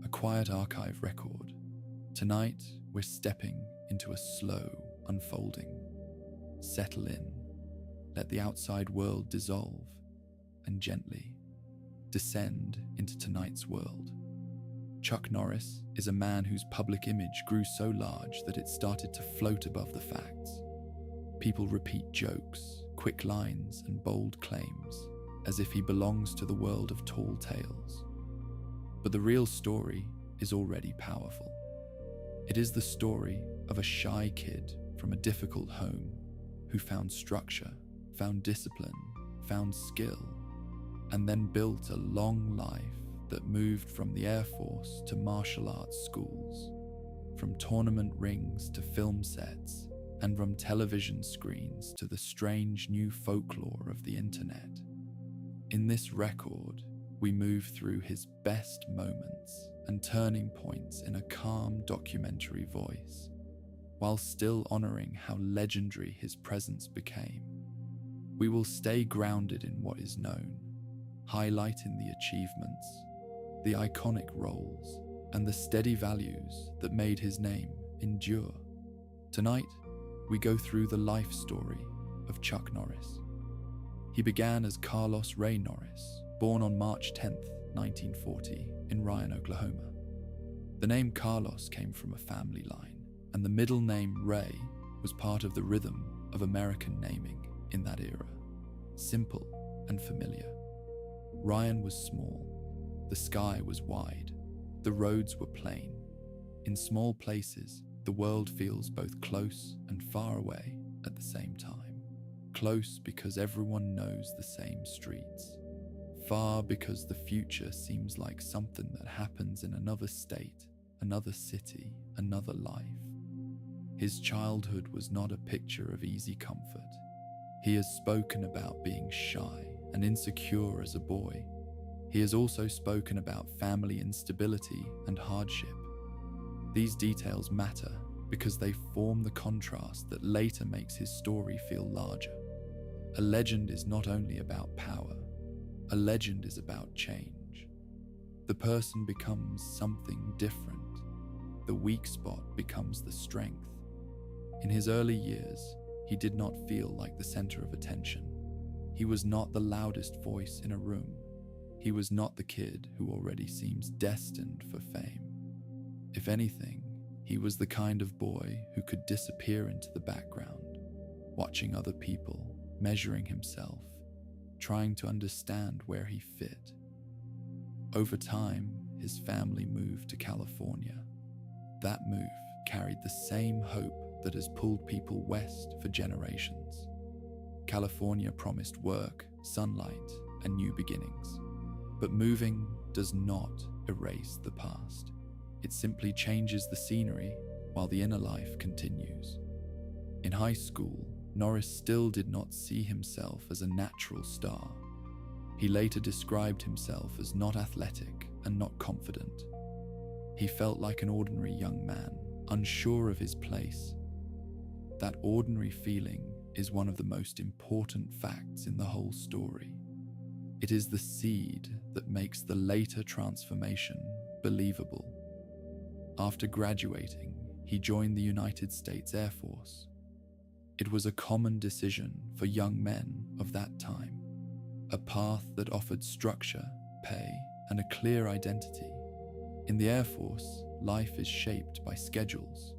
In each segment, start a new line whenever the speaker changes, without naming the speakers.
a quiet archive record. Tonight, we're stepping into a slow unfolding. Settle in, let the outside world dissolve, and gently descend into tonight's world. Chuck Norris is a man whose public image grew so large that it started to float above the facts. People repeat jokes, quick lines, and bold claims, as if he belongs to the world of tall tales. But the real story is already powerful. It is the story of a shy kid from a difficult home who found structure, found discipline, found skill, and then built a long life that moved from the Air Force to martial arts schools, from tournament rings to film sets, and from television screens to the strange new folklore of the internet. In this record, we move through his best moments and turning points in a calm documentary voice, while still honoring how legendary his presence became. We will stay grounded in what is known, highlighting the achievements, the iconic roles, and the steady values that made his name endure. Tonight, we go through the life story of Chuck Norris. He began as Carlos Ray Norris, born on March 10th, 1940, in Ryan, Oklahoma. The name Carlos came from a family line, and the middle name Ray was part of the rhythm of American naming in that era, simple and familiar. Ryan was small, the sky was wide, the roads were plain. In small places, the world feels both close and far away at the same time. Close because everyone knows the same streets. Far because the future seems like something that happens in another state, another city, another life. His childhood was not a picture of easy comfort. He has spoken about being shy and insecure as a boy. He has also spoken about family instability and hardship. These details matter because they form the contrast that later makes his story feel larger. A legend is not only about power, a legend is about change. The person becomes something different. The weak spot becomes the strength. In his early years, he did not feel like the center of attention. He was not the loudest voice in a room. He was not the kid who already seems destined for fame. If anything, he was the kind of boy who could disappear into the background, watching other people, measuring himself, trying to understand where he fit. Over time, his family moved to California. That move carried the same hope that has pulled people west for generations. California promised work, sunlight, and new beginnings. But moving does not erase the past. It simply changes the scenery while the inner life continues. In high school, Norris still did not see himself as a natural star. He later described himself as not athletic and not confident. He felt like an ordinary young man, unsure of his place. That ordinary feeling is one of the most important facts in the whole story. It is the seed that makes the later transformation believable. After graduating, he joined the United States Air Force. It was a common decision for young men of that time, a path that offered structure, pay, and a clear identity. In the Air Force, life is shaped by schedules.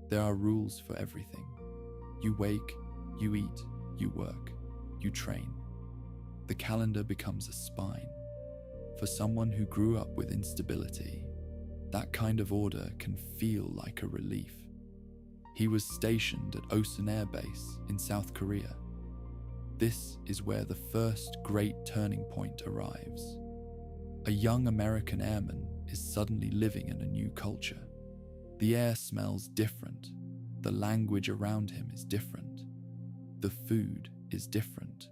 There are rules for everything. You wake, you eat, you work, you train. The calendar becomes a spine. For someone who grew up with instability, that kind of order can feel like a relief. He was stationed at Osan Air Base in South Korea. This is where the first great turning point arrives. A young American airman is suddenly living in a new culture. The air smells different. The language around him is different. The food is different.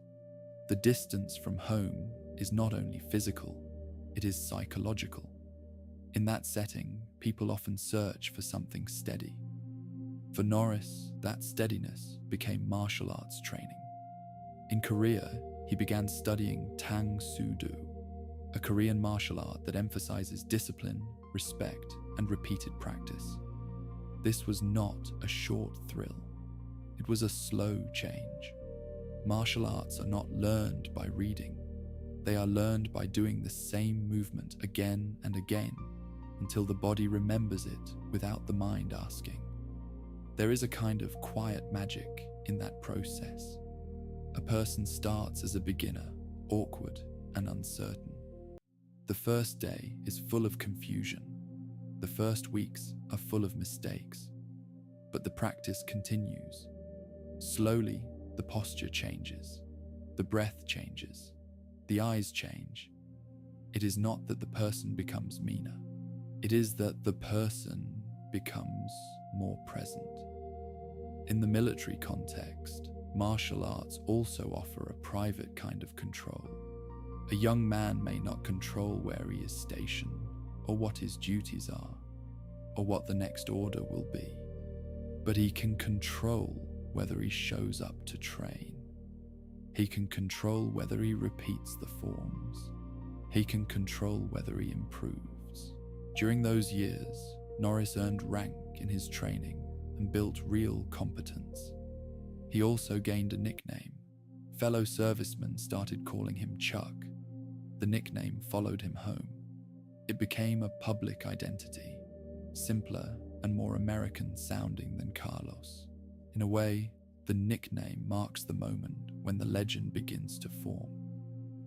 The distance from home is not only physical, it is psychological. In that setting, people often search for something steady. For Norris, that steadiness became martial arts training. In Korea, he began studying Tang Soo Do. a Korean martial art that emphasizes discipline, respect, and repeated practice. This was not a short thrill. It was a slow change. Martial arts are not learned by reading. They are learned by doing the same movement again and again until the body remembers it without the mind asking. There is a kind of quiet magic in that process. A person starts as a beginner, awkward and uncertain. The first day is full of confusion. The first weeks are full of mistakes. But the practice continues. Slowly, the posture changes. The breath changes. The eyes change. It is not that the person becomes meaner. It is that the person becomes more present. In the military context, martial arts also offer a private kind of control. A young man may not control where he is stationed, or what his duties are, or what the next order will be, but he can control whether he shows up to train. He can control whether he repeats the forms. He can control whether he improves. During those years, Norris earned rank in his training and built real competence. He also gained a nickname. Fellow servicemen started calling him Chuck. The nickname followed him home. It became a public identity, simpler and more American sounding than Carlos. In a way, the nickname marks the moment when the legend begins to form.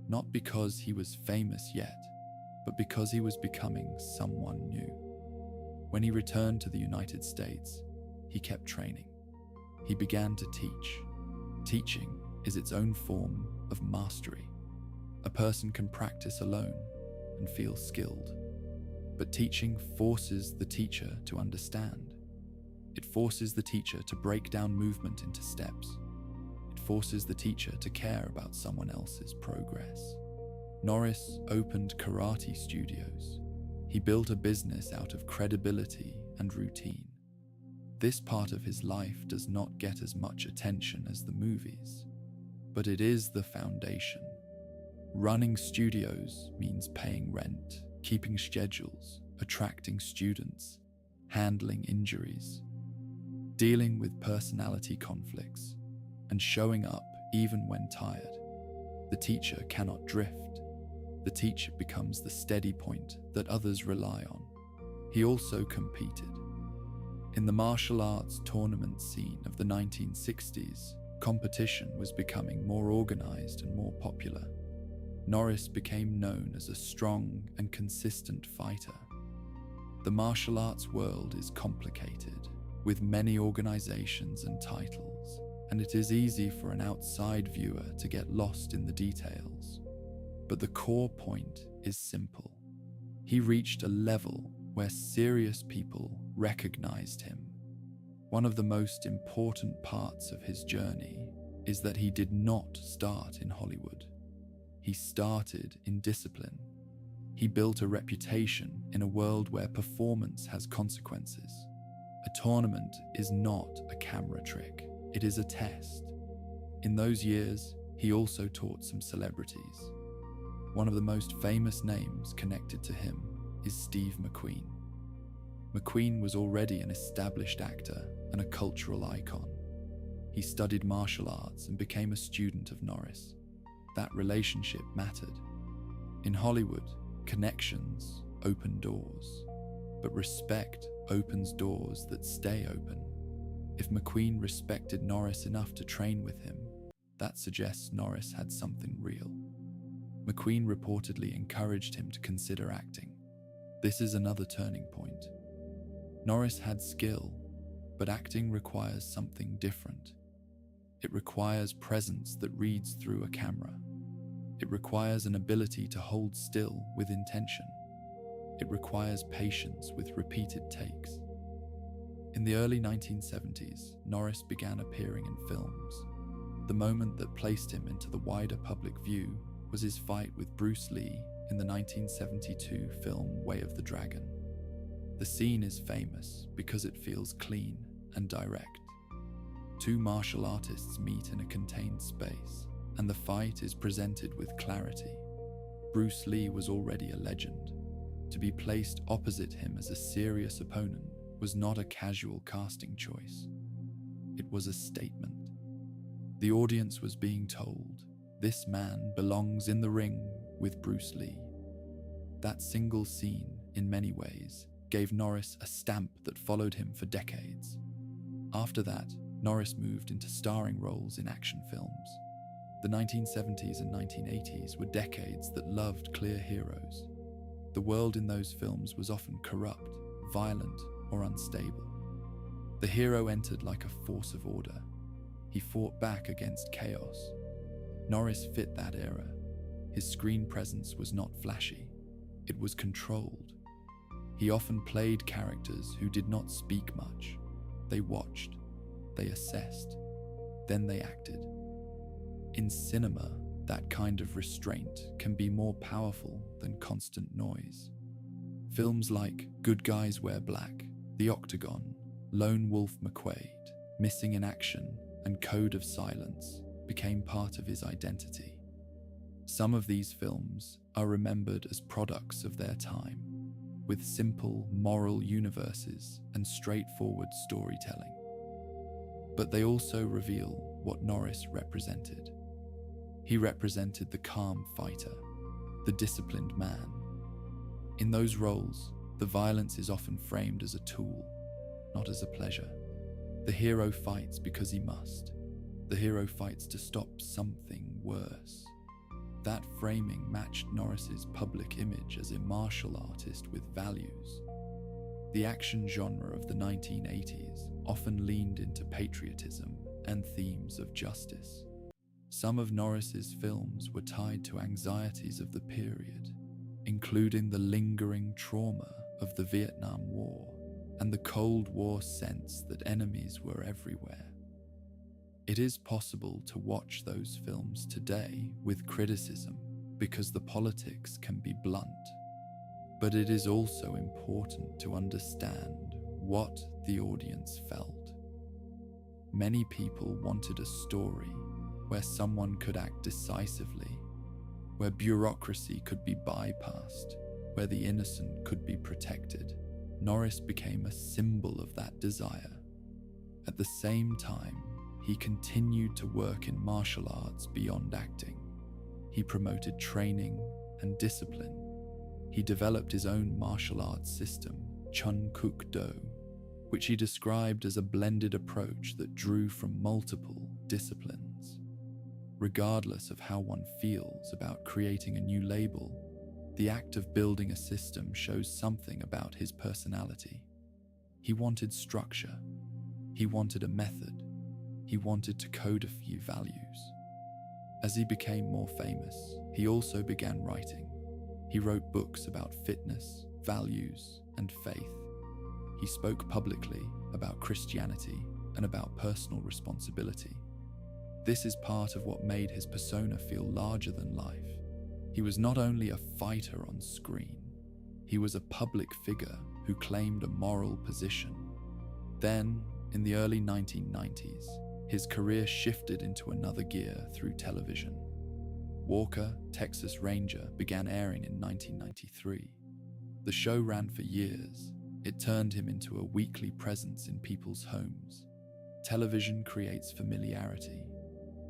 Not because he was famous yet, but because he was becoming someone new. When he returned to the United States, he kept training. He began to teach. Teaching is its own form of mastery. A person can practice alone and feel skilled, but teaching forces the teacher to understand. It forces the teacher to break down movement into steps. It forces the teacher to care about someone else's progress. Norris opened karate studios. He built a business out of credibility and routine. This part of his life does not get as much attention as the movies, but it is the foundation. Running studios means paying rent, keeping schedules, attracting students, handling injuries, dealing with personality conflicts, and showing up even when tired. The teacher cannot drift. The teacher becomes the steady point that others rely on. He also competed. In the martial arts tournament scene of the 1960s, competition was becoming more organized and more popular. Norris became known as a strong and consistent fighter. The martial arts world is complicated, with many organizations and titles, and it is easy for an outside viewer to get lost in the details. But the core point is simple. He reached a level where serious people recognized him. One of the most important parts of his journey is that he did not start in Hollywood. He started in discipline. He built a reputation in a world where performance has consequences. A tournament is not a camera trick, it is a test. In those years, he also taught some celebrities. One of the most famous names connected to him is Steve McQueen. McQueen was already an established actor and a cultural icon. He studied martial arts and became a student of Norris. That relationship mattered. In Hollywood, connections open doors, but respect opens doors that stay open. If McQueen respected Norris enough to train with him, that suggests Norris had something real. McQueen reportedly encouraged him to consider acting. This is another turning point. Norris had skill, but acting requires something different. It requires presence that reads through a camera. It requires an ability to hold still with intention. It requires patience with repeated takes. In the early 1970s, Norris began appearing in films. The moment that placed him into the wider public view was his fight with Bruce Lee in the 1972 film Way of the Dragon. The scene is famous because it feels clean and direct. Two martial artists meet in a contained space, and the fight is presented with clarity. Bruce Lee was already a legend. To be placed opposite him as a serious opponent was not a casual casting choice. It was a statement. The audience was being told, this man belongs in the ring with Bruce Lee. That single scene, in many ways, gave Norris a stamp that followed him for decades. After that, Norris moved into starring roles in action films. The 1970s and 1980s were decades that loved clear heroes. The world in those films was often corrupt, violent, or unstable. The hero entered like a force of order. He fought back against chaos. Norris fit that era. His screen presence was not flashy. It was controlled. He often played characters who did not speak much. They watched, they assessed, then they acted. In cinema, that kind of restraint can be more powerful than constant noise. Films like Good Guys Wear Black, The Octagon, Lone Wolf McQuade, Missing in Action, and Code of Silence became part of his identity. Some of these films are remembered as products of their time, with simple moral universes and straightforward storytelling. But they also reveal what Norris represented. He represented the calm fighter, the disciplined man. In those roles, the violence is often framed as a tool, not as a pleasure. The hero fights because he must. The hero fights to stop something worse. That framing matched Norris's public image as a martial artist with values. The action genre of the 1980s often leaned into patriotism and themes of justice. Some of Norris's films were tied to anxieties of the period, including the lingering trauma of the Vietnam War and the Cold War sense that enemies were everywhere. It is possible to watch those films today with criticism because the politics can be blunt, but it is also important to understand what the audience felt. Many people wanted a story where someone could act decisively, where bureaucracy could be bypassed, where the innocent could be protected. Norris became a symbol of that desire. At the same time, he continued to work in martial arts beyond acting. He promoted training and discipline. He developed his own martial arts system, Chun Kuk Do, which he described as a blended approach that drew from multiple disciplines. Regardless of how one feels about creating a new label, the act of building a system shows something about his personality. He wanted structure. He wanted a method. He wanted to codify values. As he became more famous, he also began writing. He wrote books about fitness, values, and faith. He spoke publicly about Christianity and about personal responsibility. This is part of what made his persona feel larger than life. He was not only a fighter on screen, he was a public figure who claimed a moral position. Then, in the early 1990s, his career shifted into another gear through television. Walker, Texas Ranger began airing in 1993. The show ran for years. It turned him into a weekly presence in people's homes. Television creates familiarity.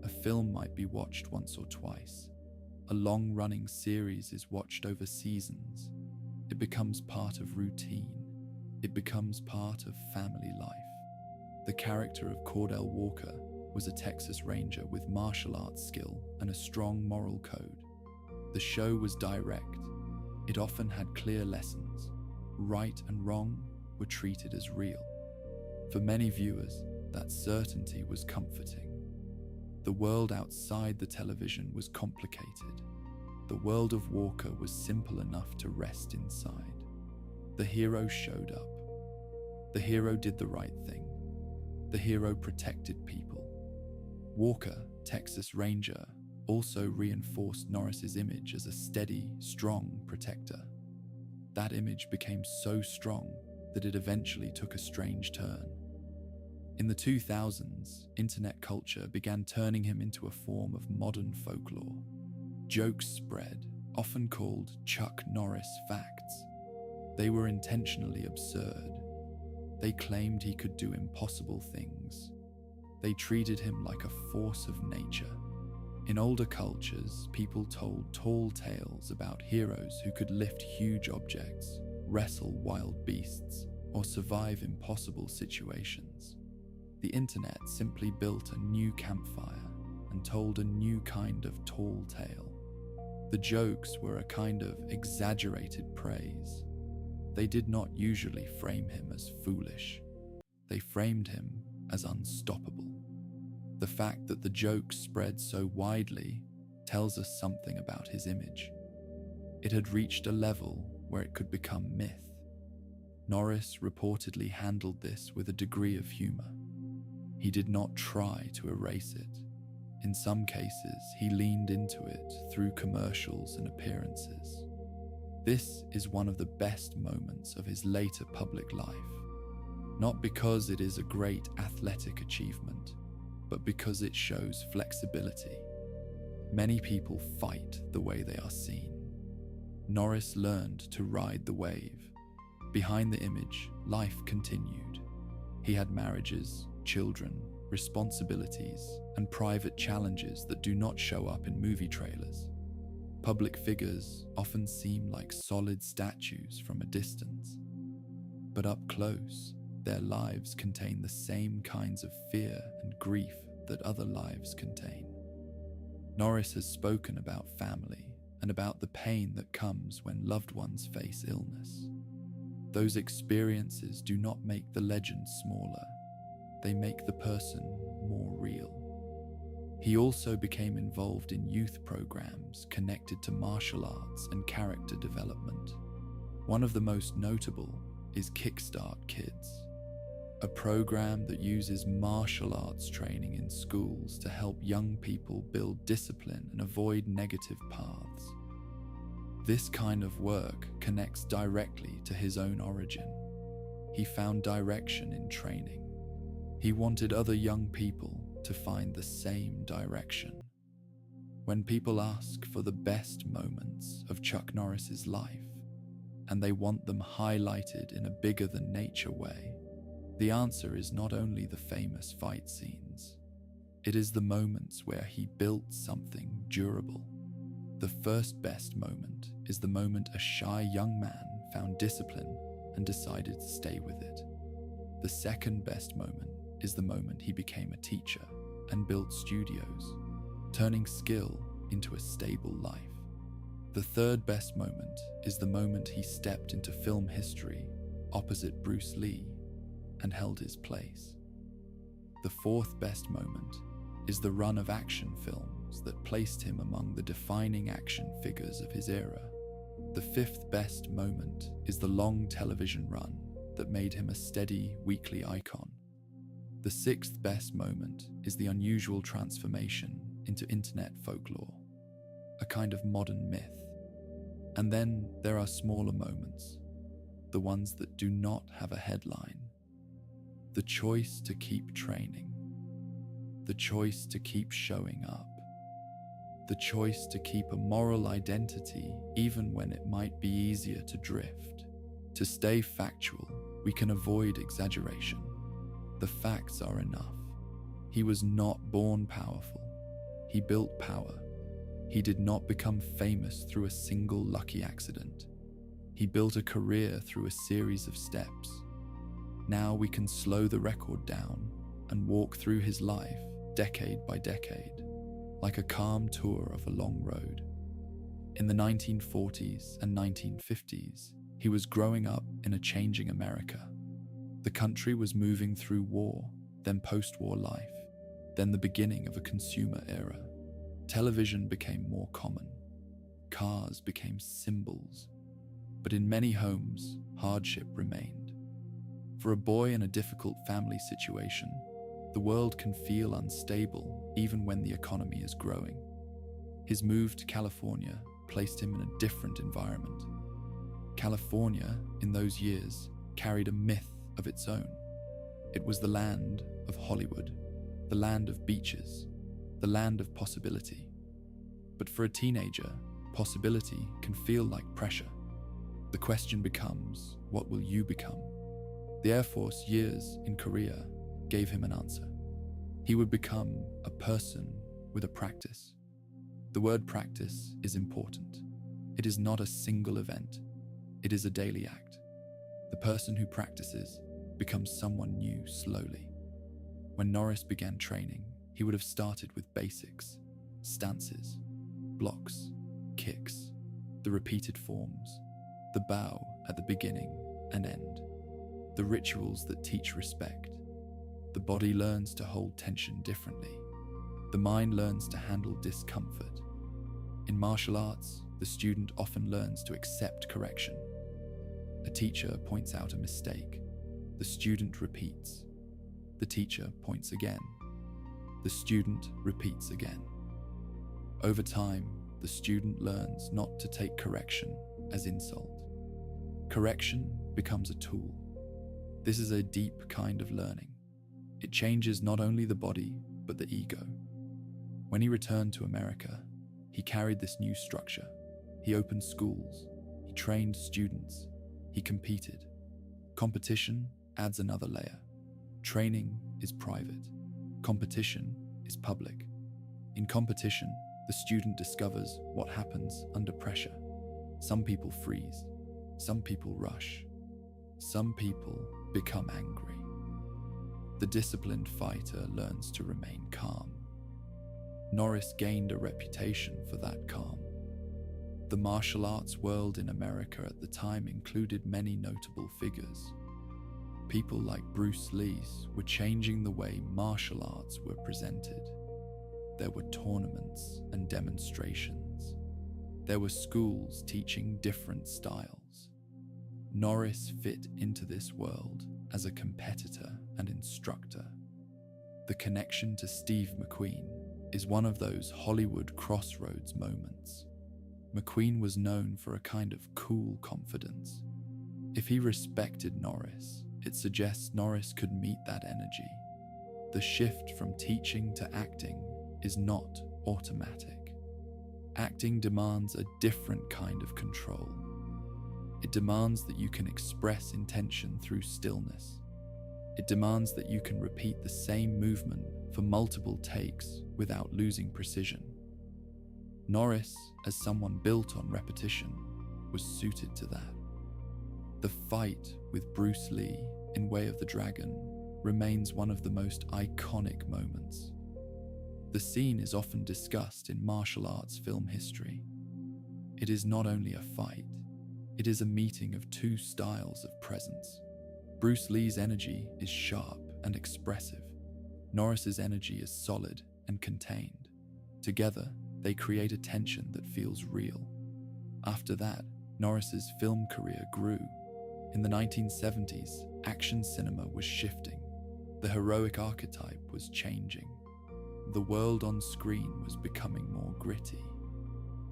A film might be watched once or twice. A long-running series is watched over seasons. It becomes part of routine. It becomes part of family life. The character of Cordell Walker was a Texas Ranger with martial arts skill and a strong moral code. The show was direct. It often had clear lessons. Right and wrong were treated as real. For many viewers, that certainty was comforting. The world outside the television was complicated. The world of Walker was simple enough to rest inside. The hero showed up. The hero did the right thing. The hero protected people. Walker, Texas Ranger, also reinforced Norris's image as a steady, strong protector. That image became so strong that it eventually took a strange turn. In the 2000s, internet culture began turning him into a form of modern folklore. Jokes spread, often called Chuck Norris facts. They were intentionally absurd. They claimed he could do impossible things. They treated him like a force of nature. In older cultures, people told tall tales about heroes who could lift huge objects, wrestle wild beasts, or survive impossible situations. The internet simply built a new campfire and told a new kind of tall tale. The jokes were a kind of exaggerated praise. They did not usually frame him as foolish. They framed him as unstoppable. The fact that the jokes spread so widely tells us something about his image. It had reached a level where it could become myth. Norris reportedly handled this with a degree of humor. He did not try to erase it. In some cases, he leaned into it through commercials and appearances. This is one of the best moments of his later public life, not because it is a great athletic achievement, but because it shows flexibility. Many people fight the way they are seen. Norris learned to ride the wave. Behind the image, life continued. He had marriages, children, responsibilities, and private challenges that do not show up in movie trailers. Public figures often seem like solid statues from a distance, but up close, their lives contain the same kinds of fear and grief that other lives contain. Norris has spoken about family and about the pain that comes when loved ones face illness. Those experiences do not make the legend smaller. They make the person more real. He also became involved in youth programs connected to martial arts and character development. One of the most notable is Kickstart Kids, a program that uses martial arts training in schools to help young people build discipline and avoid negative paths. This kind of work connects directly to his own origin. He found direction in training. He wanted other young people to find the same direction. When people ask for the best moments of Chuck Norris's life, and they want them highlighted in a bigger-than-nature way, the answer is not only the famous fight scenes. It is the moments where he built something durable. The first best moment is the moment a shy young man found discipline and decided to stay with it. The second best moment is the moment he became a teacher and built studios, turning skill into a stable life. The third best moment is the moment he stepped into film history opposite Bruce Lee and held his place. The fourth best moment is the run of action films that placed him among the defining action figures of his era. The fifth best moment is the long television run that made him a steady weekly icon. The sixth best moment is the unusual transformation into internet folklore, a kind of modern myth. And then there are smaller moments, the ones that do not have a headline. The choice to keep training, the choice to keep showing up, the choice to keep a moral identity even when it might be easier to drift. To stay factual, we can avoid exaggeration. The facts are enough. He was not born powerful. He built power. He did not become famous through a single lucky accident. He built a career through a series of steps. Now we can slow the record down and walk through his life decade by decade, like a calm tour of a long road. In the 1940s and 1950s, he was growing up in a changing America. The country was moving through war, then post-war life, then the beginning of a consumer era. Television became more common. Cars became symbols. But in many homes, hardship remained. For a boy in a difficult family situation, the world can feel unstable even when the economy is growing. His move to California placed him in a different environment. California, in those years, carried a myth of its own. It was the land of Hollywood, the land of beaches, the land of possibility. But for a teenager, Possibility can feel like pressure. The question becomes, what will you become? The Air Force years in Korea gave him an answer. He would become a person with a practice. The word practice is important. It is not a single event. It is a daily act. The person who practices becomes someone new slowly. When Norris began training, he would have started with basics, stances, blocks, kicks, the repeated forms, the bow at the beginning and end, the rituals that teach respect. The body learns to hold tension differently. The mind learns to handle discomfort. In martial arts, the student often learns to accept correction. A teacher points out a mistake. The student repeats. The teacher points again. The student repeats again. Over time, the student learns not to take correction as insult. Correction becomes a tool. This is a deep kind of learning. It changes not only the body, but the ego. When he returned to America, he carried this new structure. He opened schools. He trained students. He competed. Competition adds another layer. Training is private. Competition is public. In competition, the student discovers what happens under pressure. Some people freeze. Some people rush. Some people become angry. The disciplined fighter learns to remain calm. Norris gained a reputation for that calm. The martial arts world in America at the time included many notable figures. People like Bruce Lee were changing the way martial arts were presented. There were tournaments and demonstrations. There were schools teaching different styles. Norris fit into this world as a competitor and instructor. The connection to Steve McQueen is one of those Hollywood crossroads moments. McQueen was known for a kind of cool confidence. If he respected Norris, it suggests Norris could meet that energy. The shift from teaching to acting is not automatic. Acting demands a different kind of control. It demands that you can express intention through stillness. It demands that you can repeat the same movement for multiple takes without losing precision. Norris, as someone built on repetition, was suited to that. The fight with Bruce Lee in Way of the Dragon remains one of the most iconic moments. The scene is often discussed in martial arts film history. It is not only a fight, it is a meeting of two styles of presence. Bruce Lee's energy is sharp and expressive. Norris's energy is solid and contained. Together, they create a tension that feels real. After that, Norris's film career grew. In the 1970s, action cinema was shifting. The heroic archetype was changing. The world on screen was becoming more gritty.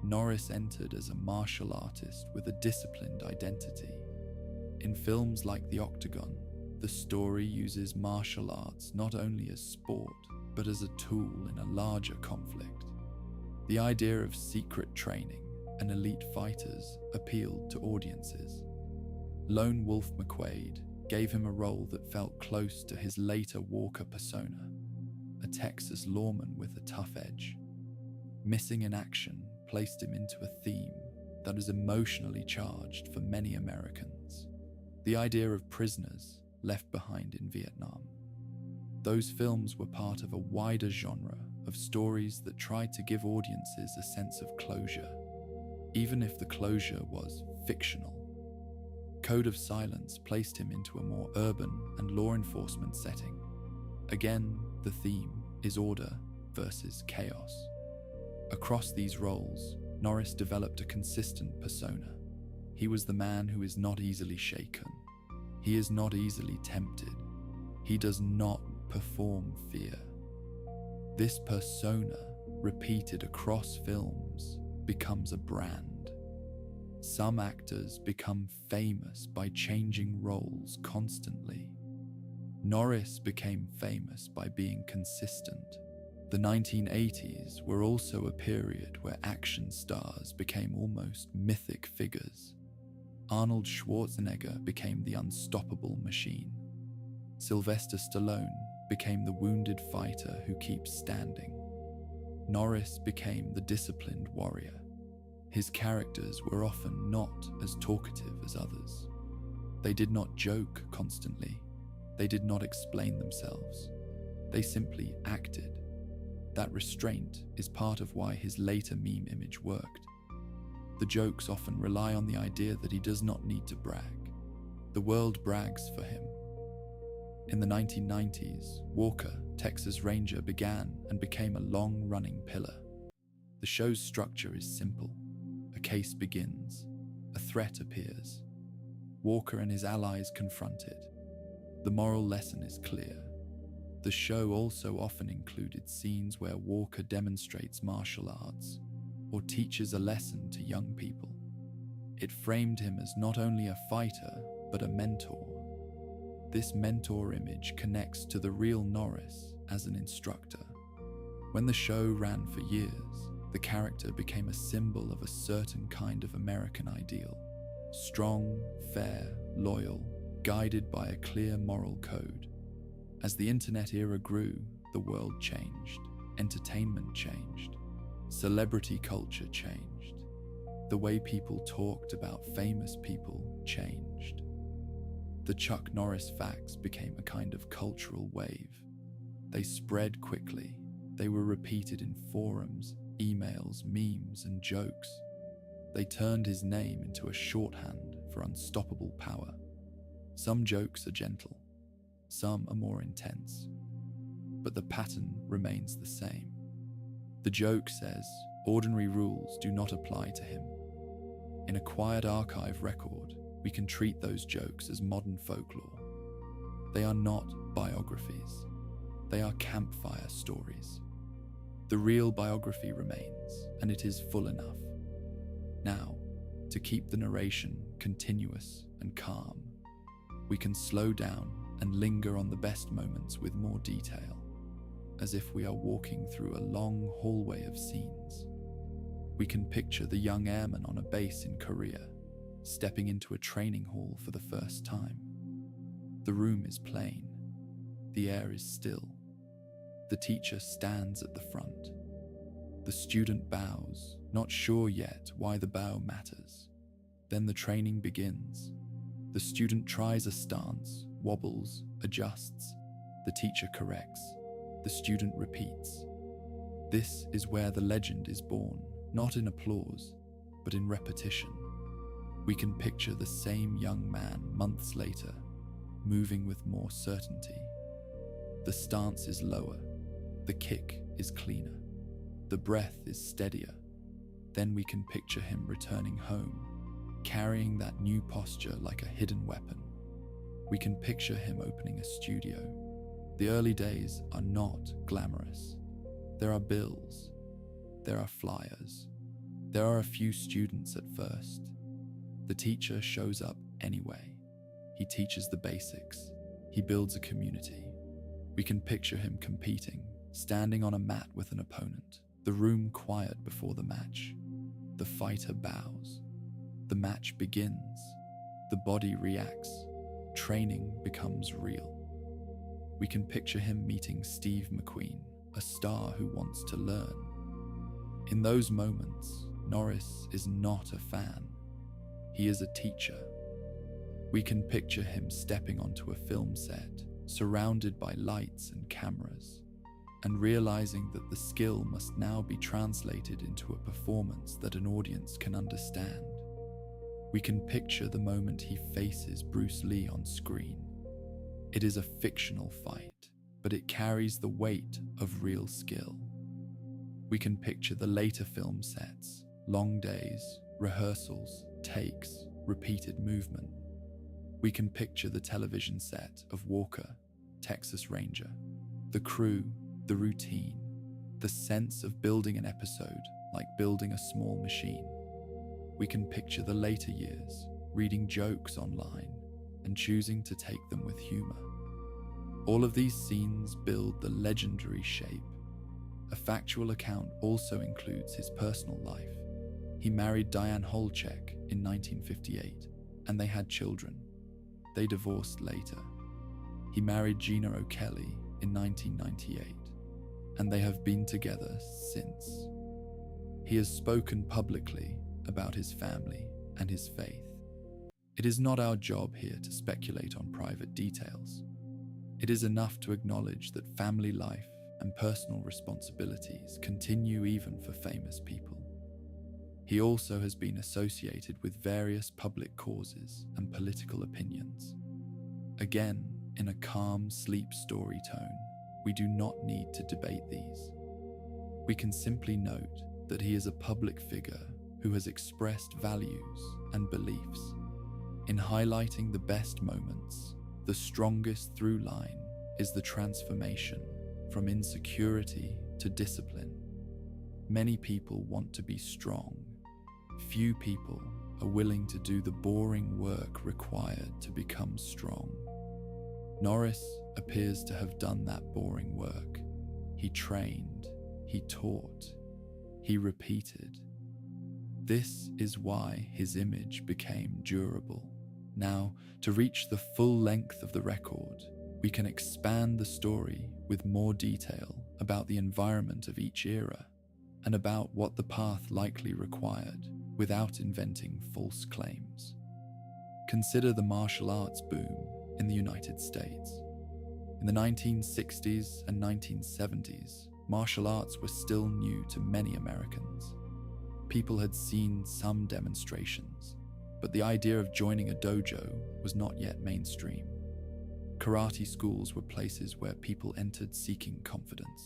Norris entered as a martial artist with a disciplined identity. In films like The Octagon, the story uses martial arts not only as sport, but as a tool in a larger conflict. The idea of secret training and elite fighters appealed to audiences. Lone Wolf McQuade gave him a role that felt close to his later Walker persona, a Texas lawman with a tough edge. Missing in action placed him into a theme that is emotionally charged for many Americans. The idea of prisoners left behind in Vietnam. Those films were part of a wider genre of stories that tried to give audiences a sense of closure, even if the closure was fictional. Code of Silence placed him into a more urban and law enforcement setting. Again, the theme is order versus chaos. Across these roles, Norris developed a consistent persona. He was the man who is not easily shaken. He is not easily tempted. He does not perform fear. This persona, repeated across films, becomes a brand. Some actors become famous by changing roles constantly. Norris became famous by being consistent, The 1980s were also a period where action stars became almost mythic figures. Arnold Schwarzenegger became the unstoppable machine. Sylvester Stallone became the wounded fighter who keeps standing. Norris became the disciplined warrior. His characters were often not as talkative as others. They did not joke constantly. They did not explain themselves. They simply acted. That restraint is part of why his later meme image worked. The jokes often rely on the idea that he does not need to brag. The world brags for him. In the 1990s, Walker, Texas Ranger began and became a long-running pillar. The show's structure is simple. A case begins. A threat appears. Walker and his allies confront it. The moral lesson is clear. The show also often included scenes where Walker demonstrates martial arts or teaches a lesson to young people. It framed him as not only a fighter, but a mentor. This mentor image connects to the real Norris as an instructor. When the show ran for years, the character became a symbol of a certain kind of American ideal. Strong, fair, loyal, guided by a clear moral code. As the internet era grew, the world changed, entertainment changed, celebrity culture changed. The way people talked about famous people changed. The Chuck Norris facts became a kind of cultural wave. They spread quickly. They were repeated in forums, emails, memes, and jokes. They turned his name into a shorthand for unstoppable power. Some jokes are gentle. Some are more intense, but the pattern remains the same. The joke says, ordinary rules do not apply to him. In a quiet archive record, we can treat those jokes as modern folklore. They are not biographies. They are campfire stories. The real biography remains, and it is full enough. Now, to keep the narration continuous and calm, we can slow down and linger on the best moments with more detail, as if we are walking through a long hallway of scenes. We can picture the young airman on a base in Korea, stepping into a training hall for the first time. The room is plain. The air is still. The teacher stands at the front. The student bows, not sure yet why the bow matters. Then the training begins. The student tries a stance, wobbles, adjusts. The teacher corrects. The student repeats. This is where the legend is born, not in applause, but in repetition. We can picture the same young man months later, moving with more certainty. The stance is lower. The kick is cleaner. The breath is steadier. Then we can picture him returning home, carrying that new posture like a hidden weapon. We can picture him opening a studio. The early days are not glamorous. There are bills. There are flyers. There are a few students at first. The teacher shows up anyway. He teaches the basics. He builds a community. We can picture him competing, standing on a mat with an opponent. The room quiet before the match. The fighter bows. The match begins. The body reacts. Training becomes real. We can picture him meeting Steve McQueen, a star who wants to learn. In those moments, Norris is not a fan. He is a teacher. We can picture him stepping onto a film set, surrounded by lights and cameras, and realizing that the skill must now be translated into a performance that an audience can understand. We can picture the moment he faces Bruce Lee on screen. It is a fictional fight, but it carries the weight of real skill. We can picture the later film sets, long days, rehearsals, takes, repeated movement. We can picture the television set of Walker, Texas Ranger, the crew, the routine, the sense of building an episode like building a small machine. We can picture the later years, reading jokes online and choosing to take them with humor. All of these scenes build the legendary shape, A factual account also includes his personal life. He married Diane Holchek in 1958, and they had children. They divorced later. He married Gina O'Kelly in 1998, and they have been together since. He has spoken publicly about his family and his faith. It is not our job here to speculate on private details. It is enough to acknowledge that family life and personal responsibilities continue even for famous people. He also has been associated with various public causes and political opinions. Again, in a calm sleep story tone, we do not need to debate these. We can simply note that he is a public figure who has expressed values and beliefs. In highlighting the best moments, the strongest through line is the transformation from insecurity to discipline. Many people want to be strong. Few people are willing to do the boring work required to become strong. Norris appears to have done that boring work. He trained, he taught, he repeated. This is why his image became durable. Now, to reach the full length of the record, we can expand the story with more detail about the environment of each era and about what the path likely required without inventing false claims. Consider the martial arts boom in the United States. In the 1960s and 1970s, martial arts were still new to many Americans. People had seen some demonstrations, but the idea of joining a dojo was not yet mainstream. Karate schools were places where people entered seeking confidence.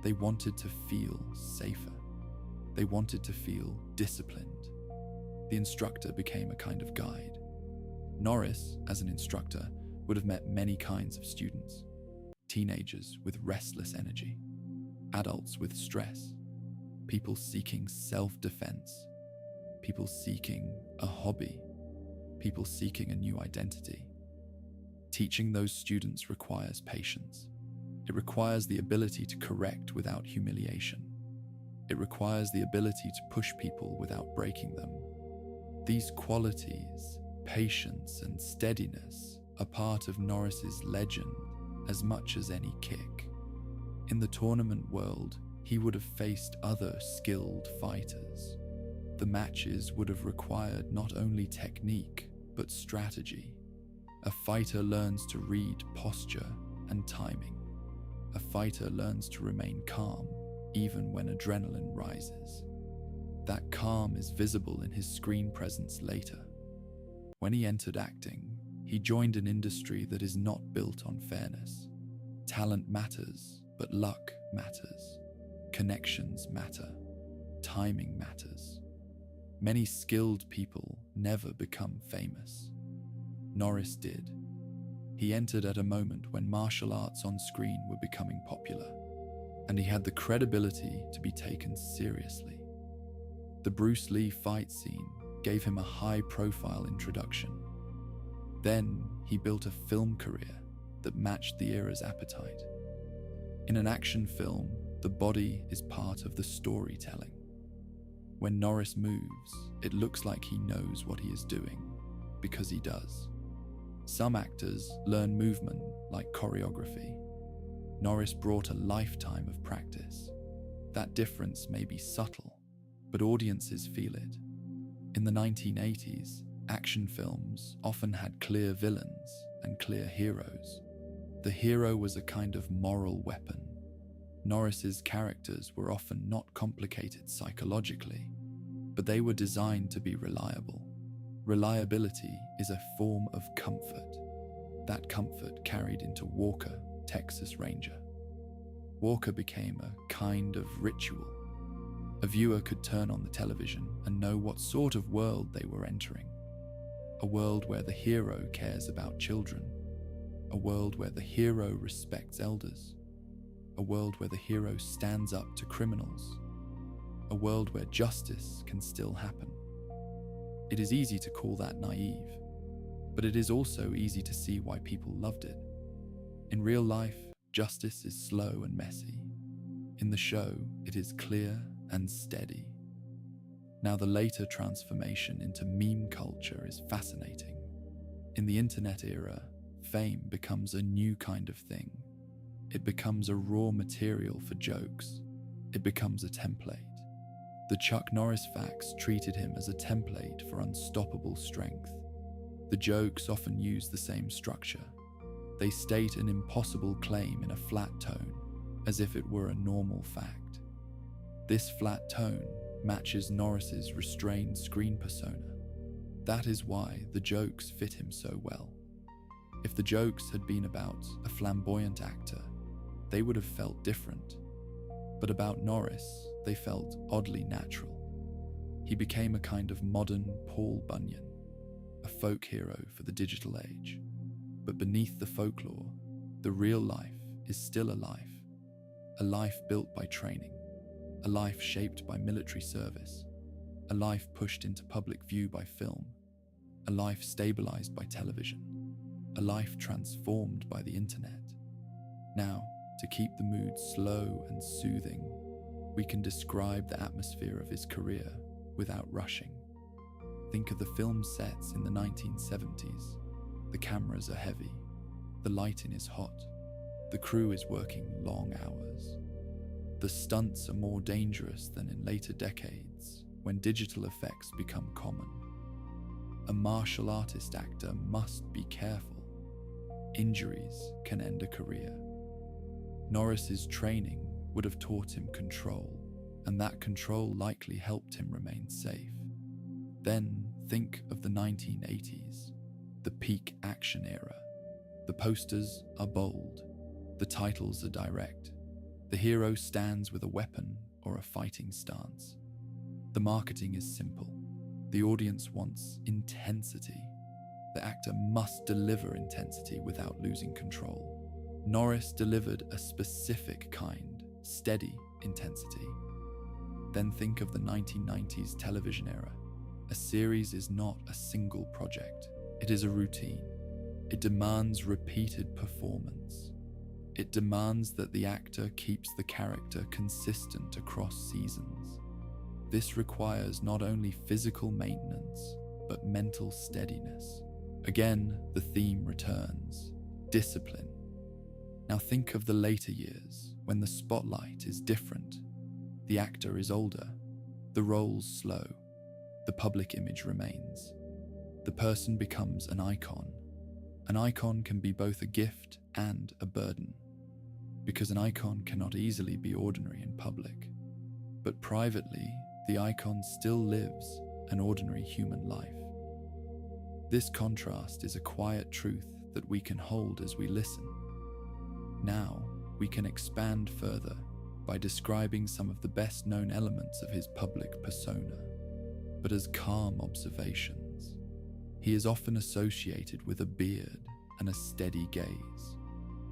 They wanted to feel safer. They wanted to feel disciplined. The instructor became a kind of guide. Norris, as an instructor, would have met many kinds of students. Teenagers with restless energy, adults with stress, people seeking self-defense, people seeking a hobby, people seeking a new identity. Teaching those students requires patience. It requires the ability to correct without humiliation. It requires the ability to push people without breaking them. These qualities, patience and steadiness, are part of Norris's legend as much as any kick. In the tournament world, he would have faced other skilled fighters. The matches would have required not only technique, but strategy. A fighter learns to read posture and timing. A fighter learns to remain calm, even when adrenaline rises. That calm is visible in his screen presence later. When he entered acting, he joined an industry that is not built on fairness. Talent matters, but luck matters. Connections matter. Timing matters. Many skilled people never become famous. Norris did. He entered at a moment when martial arts on screen were becoming popular, and he had the credibility to be taken seriously. The Bruce Lee fight scene gave him a high-profile introduction. Then he built a film career that matched the era's appetite. In an action film, the body is part of the storytelling. When Norris moves, it looks like he knows what he is doing, because he does. Some actors learn movement like choreography. Norris brought a lifetime of practice. That difference may be subtle, but audiences feel it. In the 1980s, action films often had clear villains and clear heroes. The hero was a kind of moral weapon. Norris's characters were often not complicated psychologically, but they were designed to be reliable. Reliability is a form of comfort. That comfort carried into Walker, Texas Ranger. Walker became a kind of ritual. A viewer could turn on the television and know what sort of world they were entering. A world where the hero cares about children. A world where the hero respects elders. A world where the hero stands up to criminals. A world where justice can still happen. It is easy to call that naive, but it is also easy to see why people loved it. In real life, justice is slow and messy. In the show, it is clear and steady. Now, the later transformation into meme culture is fascinating. In the internet era, fame becomes a new kind of thing. It becomes a raw material for jokes. It becomes a template. The Chuck Norris facts treated him as a template for unstoppable strength. The jokes often use the same structure. They state an impossible claim in a flat tone, as if it were a normal fact. This flat tone matches Norris's restrained screen persona. That is why the jokes fit him so well. If the jokes had been about a flamboyant actor, they would have felt different. But about Norris, they felt oddly natural. He became a kind of modern Paul Bunyan, a folk hero for the digital age. But beneath the folklore, the real life is still a life built by training, a life shaped by military service, a life pushed into public view by film, a life stabilized by television, a life transformed by the internet. Now, to keep the mood slow and soothing, we can describe the atmosphere of his career without rushing. Think of the film sets in the 1970s. The cameras are heavy, the lighting is hot, the crew is working long hours. The stunts are more dangerous than in later decades, when digital effects become common. A martial artist actor must be careful. Injuries can end a career. Norris's training would have taught him control, and that control likely helped him remain safe. Then think of the 1980s, the peak action era. The posters are bold, the titles are direct. The hero stands with a weapon or a fighting stance. The marketing is simple. The audience wants intensity. The actor must deliver intensity without losing control. Norris delivered a specific kind, steady intensity. Then think of the 1990s television era. A series is not a single project. It is a routine. It demands repeated performance. It demands that the actor keeps the character consistent across seasons. This requires not only physical maintenance, but mental steadiness. Again, the theme returns: discipline. Now think of the later years, when the spotlight is different. The actor is older, the roles slow, the public image remains. The person becomes an icon. An icon can be both a gift and a burden, because an icon cannot easily be ordinary in public. But privately, the icon still lives an ordinary human life. This contrast is a quiet truth that we can hold as we listen. Now, we can expand further by describing some of the best-known elements of his public persona, but as calm observations. He is often associated with a beard and a steady gaze.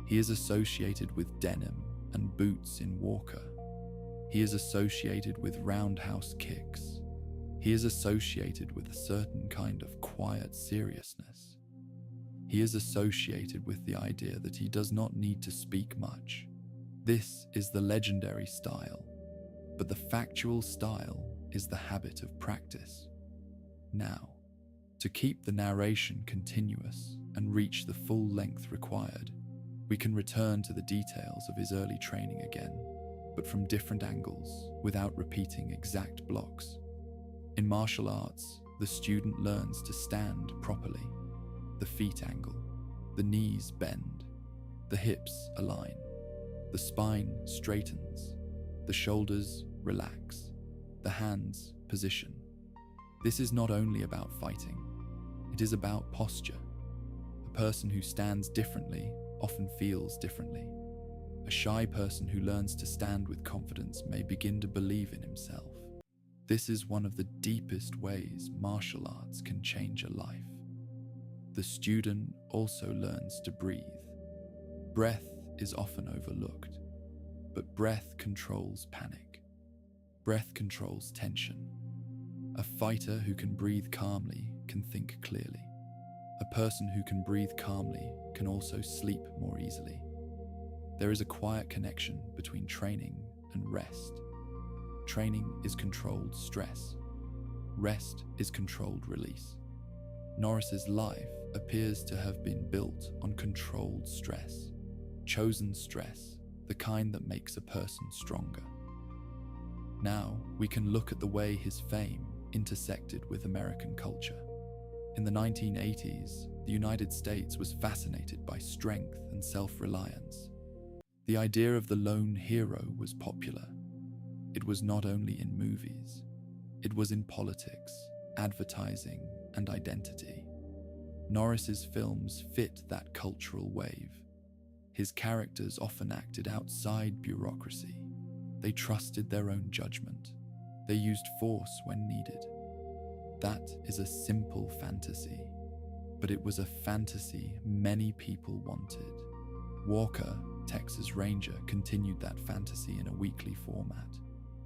He is associated with denim and boots in Walker. He is associated with roundhouse kicks. He is associated with a certain kind of quiet seriousness. He is associated with the idea that he does not need to speak much. This is the legendary style, but the factual style is the habit of practice. Now, to keep the narration continuous and reach the full length required, we can return to the details of his early training again, but from different angles, without repeating exact blocks. In martial arts, the student learns to stand properly. The feet angle, the knees bend, the hips align, the spine straightens, the shoulders relax, the hands position. This is not only about fighting, it is about posture. A person who stands differently often feels differently. A shy person who learns to stand with confidence may begin to believe in himself. This is one of the deepest ways martial arts can change a life. The student also learns to breathe. Breath is often overlooked, but breath controls panic. Breath controls tension. A fighter who can breathe calmly can think clearly. A person who can breathe calmly can also sleep more easily. There is a quiet connection between training and rest. Training is controlled stress. Rest is controlled release. Norris's life appears to have been built on controlled stress, chosen stress, the kind that makes a person stronger. Now we can look at the way his fame intersected with American culture. In the 1980s, the United States was fascinated by strength and self-reliance. The idea of the lone hero was popular. It was not only in movies, it was in politics, advertising, and identity. Norris's films fit that cultural wave. His characters often acted outside bureaucracy. They trusted their own judgment. They used force when needed. That is a simple fantasy, but it was a fantasy many people wanted. Walker, Texas Ranger, continued that fantasy in a weekly format.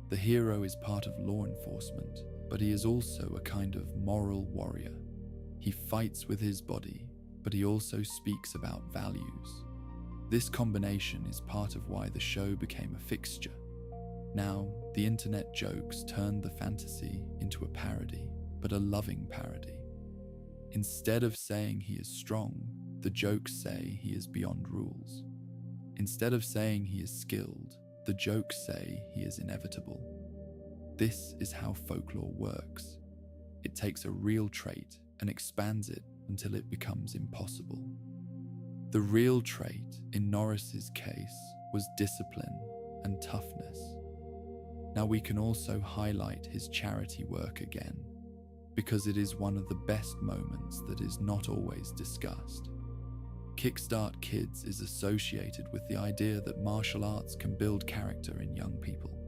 The hero is part of law enforcement, but he is also a kind of moral warrior. He fights with his body, but he also speaks about values. This combination is part of why the show became a fixture. Now, the internet jokes turned the fantasy into a parody, but a loving parody. Instead of saying he is strong, the jokes say he is beyond rules. Instead of saying he is skilled, the jokes say he is inevitable. This is how folklore works. It takes a real trait and expands it until it becomes impossible. The real trait in Norris's case was discipline and toughness. Now we can also highlight his charity work again, because it is one of the best moments that is not always discussed. Kickstart Kids is associated with the idea that martial arts can build character in young people.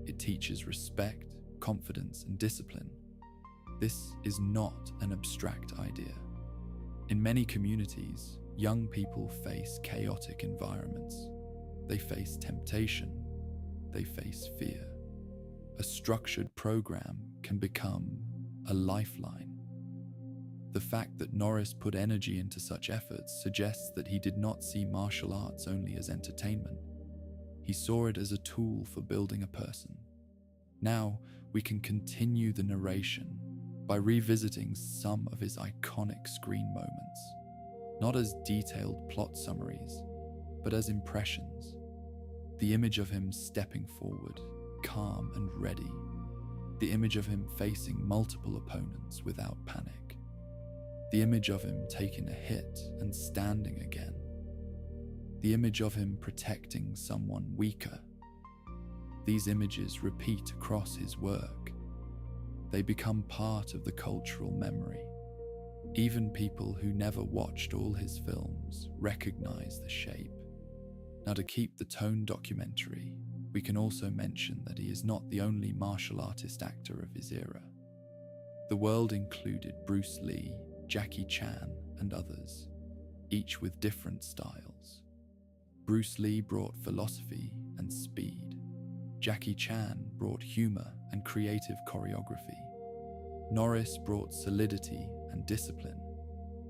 It teaches respect, confidence, and discipline. This is not an abstract idea. In many communities, young people face chaotic environments. They face temptation. They face fear. A structured program can become a lifeline. The fact that Norris put energy into such efforts suggests that he did not see martial arts only as entertainment. He saw it as a tool for building a person. Now, we can continue the narration by revisiting some of his iconic screen moments, not as detailed plot summaries, but as impressions. The image of him stepping forward, calm and ready. The image of him facing multiple opponents without panic. The image of him taking a hit and standing again. The image of him protecting someone weaker. These images repeat across his work. They become part of the cultural memory. Even people who never watched all his films recognize the shape. Now, to keep the tone documentary, we can also mention that he is not the only martial artist actor of his era. The world included Bruce Lee, Jackie Chan, and others, each with different styles. Bruce Lee brought philosophy and speed. Jackie Chan brought humor and creative choreography. Norris brought solidity and discipline.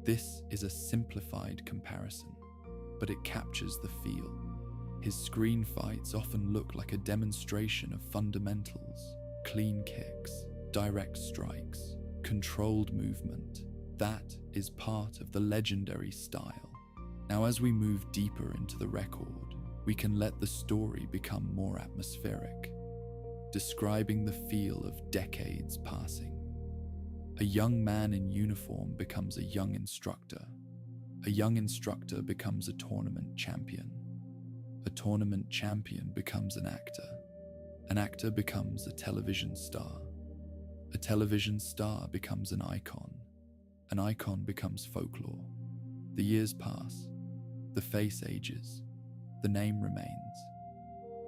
This is a simplified comparison, but it captures the feel. His screen fights often look like a demonstration of fundamentals, clean kicks, direct strikes, controlled movement. That is part of the legendary style. Now, as we move deeper into the record, we can let the story become more atmospheric, describing the feel of decades passing. A young man in uniform becomes a young instructor. A young instructor becomes a tournament champion. A tournament champion becomes an actor. An actor becomes a television star. A television star becomes an icon. An icon becomes folklore. The years pass. The face ages. The name remains.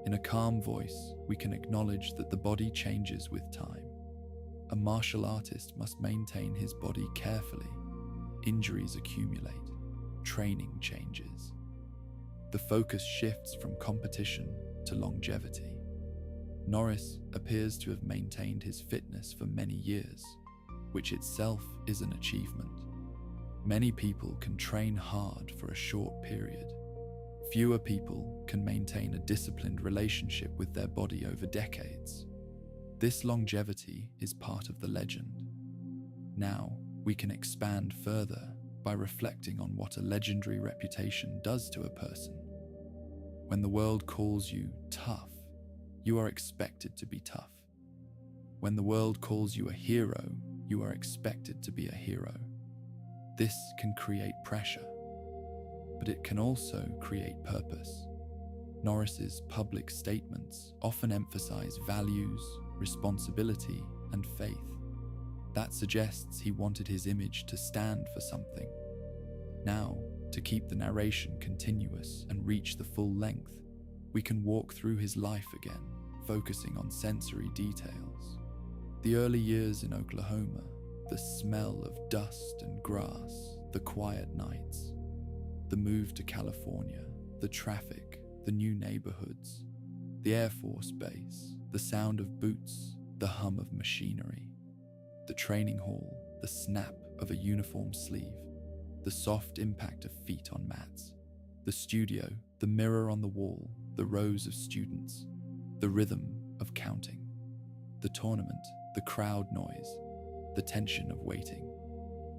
In a calm voice, we can acknowledge that the body changes with time. A martial artist must maintain his body carefully. Injuries accumulate. Training changes. The focus shifts from competition to longevity. Norris appears to have maintained his fitness for many years, which itself is an achievement. Many people can train hard for a short period. Fewer people can maintain a disciplined relationship with their body over decades. This longevity is part of the legend. Now, we can expand further by reflecting on what a legendary reputation does to a person. When the world calls you tough, you are expected to be tough. When the world calls you a hero, you are expected to be a hero. This can create pressure, but it can also create purpose. Norris's public statements often emphasize values, responsibility, and faith. That suggests he wanted his image to stand for something. Now, to keep the narration continuous and reach the full length, we can walk through his life again, focusing on sensory details. The early years in Oklahoma, the smell of dust and grass, the quiet nights, the move to California, the traffic, the new neighborhoods, the Air Force Base, the sound of boots, the hum of machinery, the training hall, the snap of a uniform sleeve, the soft impact of feet on mats, the studio, the mirror on the wall, the rows of students, the rhythm of counting, the tournament, the crowd noise, the tension of waiting,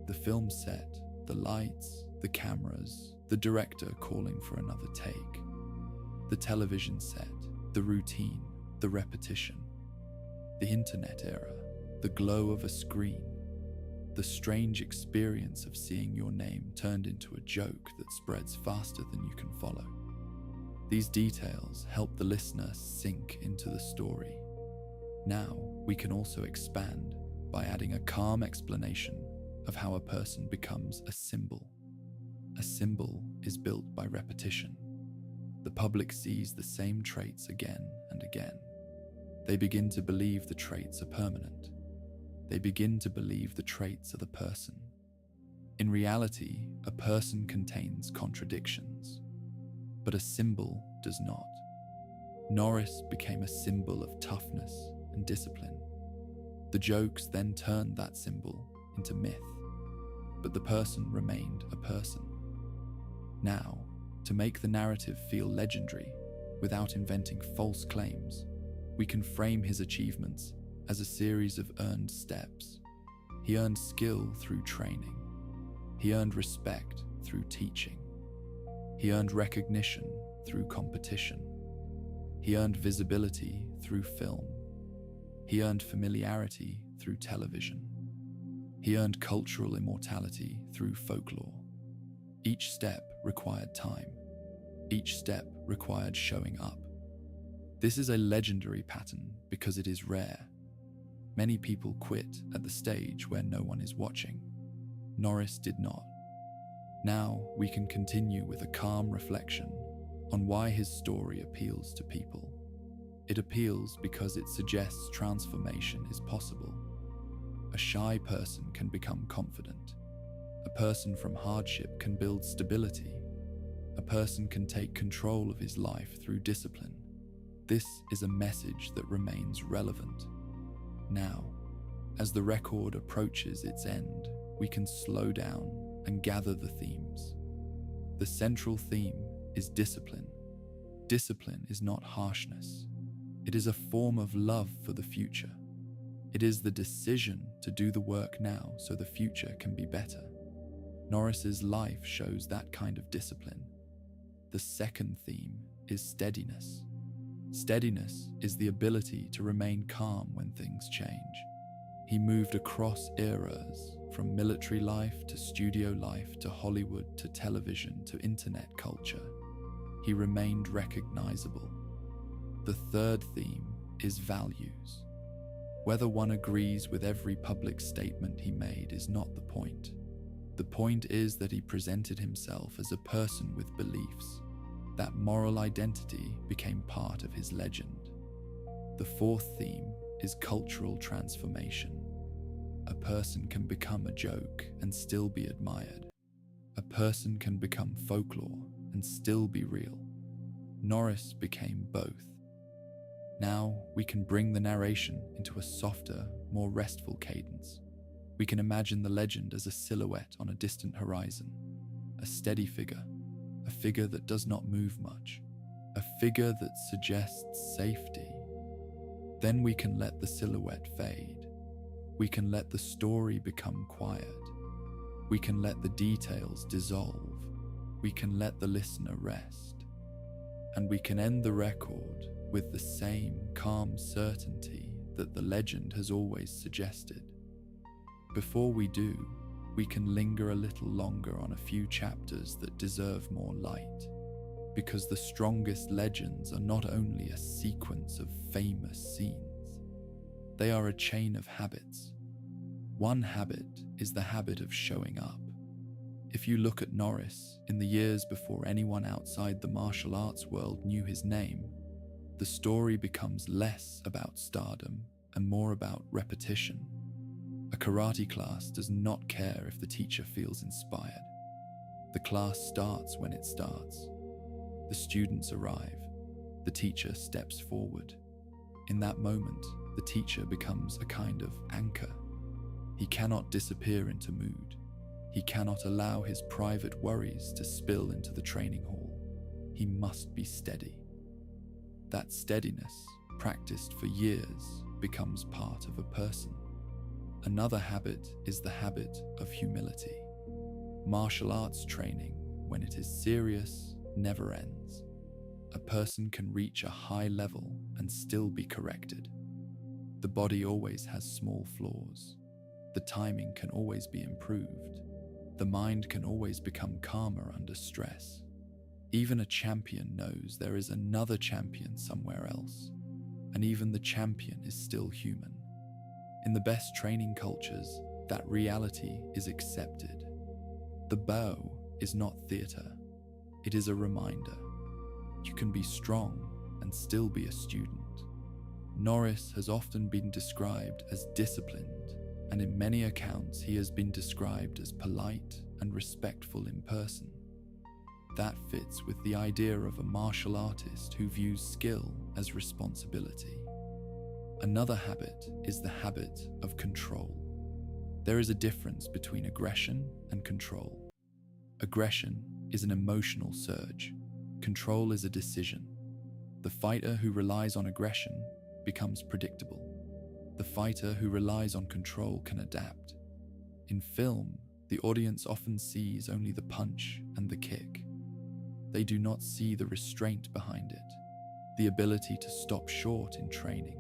the film set, the lights, the cameras, the director calling for another take, the television set, the routine, the repetition, the internet era, the glow of a screen, the strange experience of seeing your name turned into a joke that spreads faster than you can follow. These details help the listener sink into the story. Now, we can also expand by adding a calm explanation of how a person becomes a symbol. A symbol is built by repetition. The public sees the same traits again and again. They begin to believe the traits are permanent. They begin to believe the traits are the person. In reality, a person contains contradictions, but a symbol does not. Norris became a symbol of toughness and discipline. The jokes then turned that symbol into myth, but the person remained a person. Now, to make the narrative feel legendary without inventing false claims, we can frame his achievements as a series of earned steps. He earned skill through training. He earned respect through teaching. He earned recognition through competition. He earned visibility through film. He earned familiarity through television. He earned cultural immortality through folklore. Each step required time. Each step required showing up. This is a legendary pattern because it is rare. Many people quit at the stage where no one is watching. Norris did not. Now we can continue with a calm reflection on why his story appeals to people. It appeals because it suggests transformation is possible. A shy person can become confident. A person from hardship can build stability. A person can take control of his life through discipline. This is a message that remains relevant. Now, as the record approaches its end, we can slow down and gather the themes. The central theme is discipline. Discipline is not harshness. It is a form of love for the future. It is the decision to do the work now so the future can be better. Norris's life shows that kind of discipline. The second theme is steadiness. Steadiness is the ability to remain calm when things change. He moved across eras, from military life to studio life to Hollywood to television to internet culture. He remained recognizable. The third theme is values. Whether one agrees with every public statement he made is not the point. The point is that he presented himself as a person with beliefs. That moral identity became part of his legend. The fourth theme is cultural transformation. A person can become a joke and still be admired. A person can become folklore and still be real. Norris became both. Now we can bring the narration into a softer, more restful cadence. We can imagine the legend as a silhouette on a distant horizon, a steady figure, a a figure that does not move much, a figure that suggests safety. Then we can let the silhouette fade. We can let the story become quiet. We can let the details dissolve. We can let the listener rest. And we can end the record with the same calm certainty that the legend has always suggested. Before we do, we can linger a little longer on a few chapters that deserve more light, because the strongest legends are not only a sequence of famous scenes, they are a chain of habits. One habit is the habit of showing up. If you look at Norris in the years before anyone outside the martial arts world knew his name, the story becomes less about stardom and more about repetition. A karate class does not care if the teacher feels inspired. The class starts when it starts. The students arrive. The teacher steps forward. In that moment, the teacher becomes a kind of anchor. He cannot disappear into mood. He cannot allow his private worries to spill into the training hall. He must be steady. That steadiness, practiced for years, becomes part of a person. Another habit is the habit of humility. Martial arts training, when it is serious, never ends. A person can reach a high level and still be corrected. The body always has small flaws. The timing can always be improved. The mind can always become calmer under stress. Even a champion knows there is another champion somewhere else, and even the champion is still human. In the best training cultures, that reality is accepted. The bow is not theatre. It is a reminder. You can be strong and still be a student. Norris has often been described as disciplined, and in many accounts he has been described as polite and respectful in person. That fits with the idea of a martial artist who views skill as responsibility. Another habit is the habit of control. There is a difference between aggression and control. Aggression is an emotional surge. Control is a decision. The fighter who relies on aggression becomes predictable. The fighter who relies on control can adapt. In film, the audience often sees only the punch and the kick. They do not see the restraint behind it, the ability to stop short in training,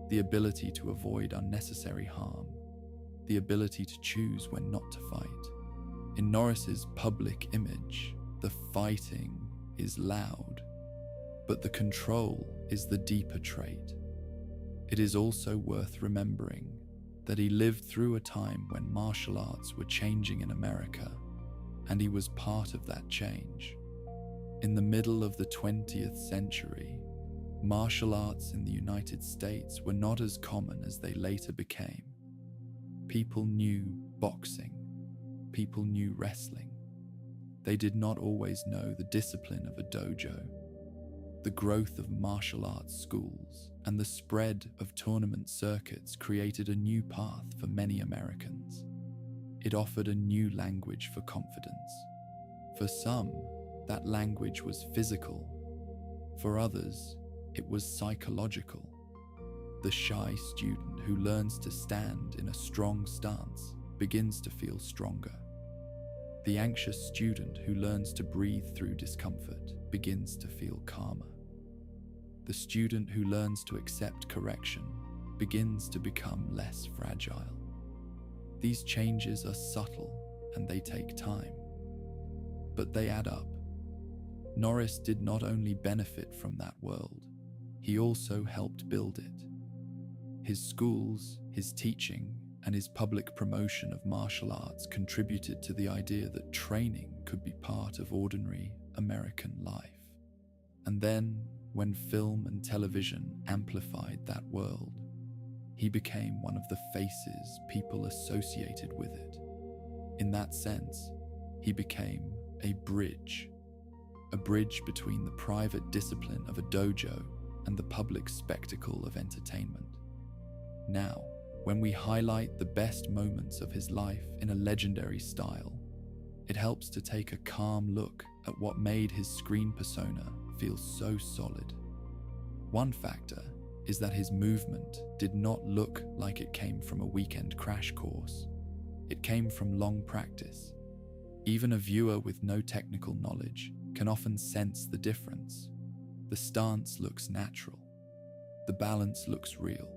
the ability to avoid unnecessary harm, the ability to choose when not to fight. In Norris's public image, the fighting is loud, but the control is the deeper trait. It is also worth remembering that he lived through a time when martial arts were changing in America, and he was part of that change. In the middle of the 20th century, martial arts in the United States were not as common as they later became. People knew boxing. People knew wrestling. They did not always know the discipline of a dojo. The growth of martial arts schools and the spread of tournament circuits created a new path for many Americans. It offered a new language for confidence. For some, that language was physical. For others, it was psychological. The shy student who learns to stand in a strong stance begins to feel stronger. The anxious student who learns to breathe through discomfort begins to feel calmer. The student who learns to accept correction begins to become less fragile. These changes are subtle and they take time, but they add up. Norris did not only benefit from that world, he also helped build it. His schools, his teaching, and his public promotion of martial arts contributed to the idea that training could be part of ordinary American life. And then, when film and television amplified that world, he became one of the faces people associated with it. In that sense, he became a bridge between the private discipline of a dojo and the public spectacle of entertainment. Now, when we highlight the best moments of his life in a legendary style, it helps to take a calm look at what made his screen persona feel so solid. One factor is that his movement did not look like it came from a weekend crash course. It came from long practice. Even a viewer with no technical knowledge can often sense the difference. The stance looks natural. The balance looks real.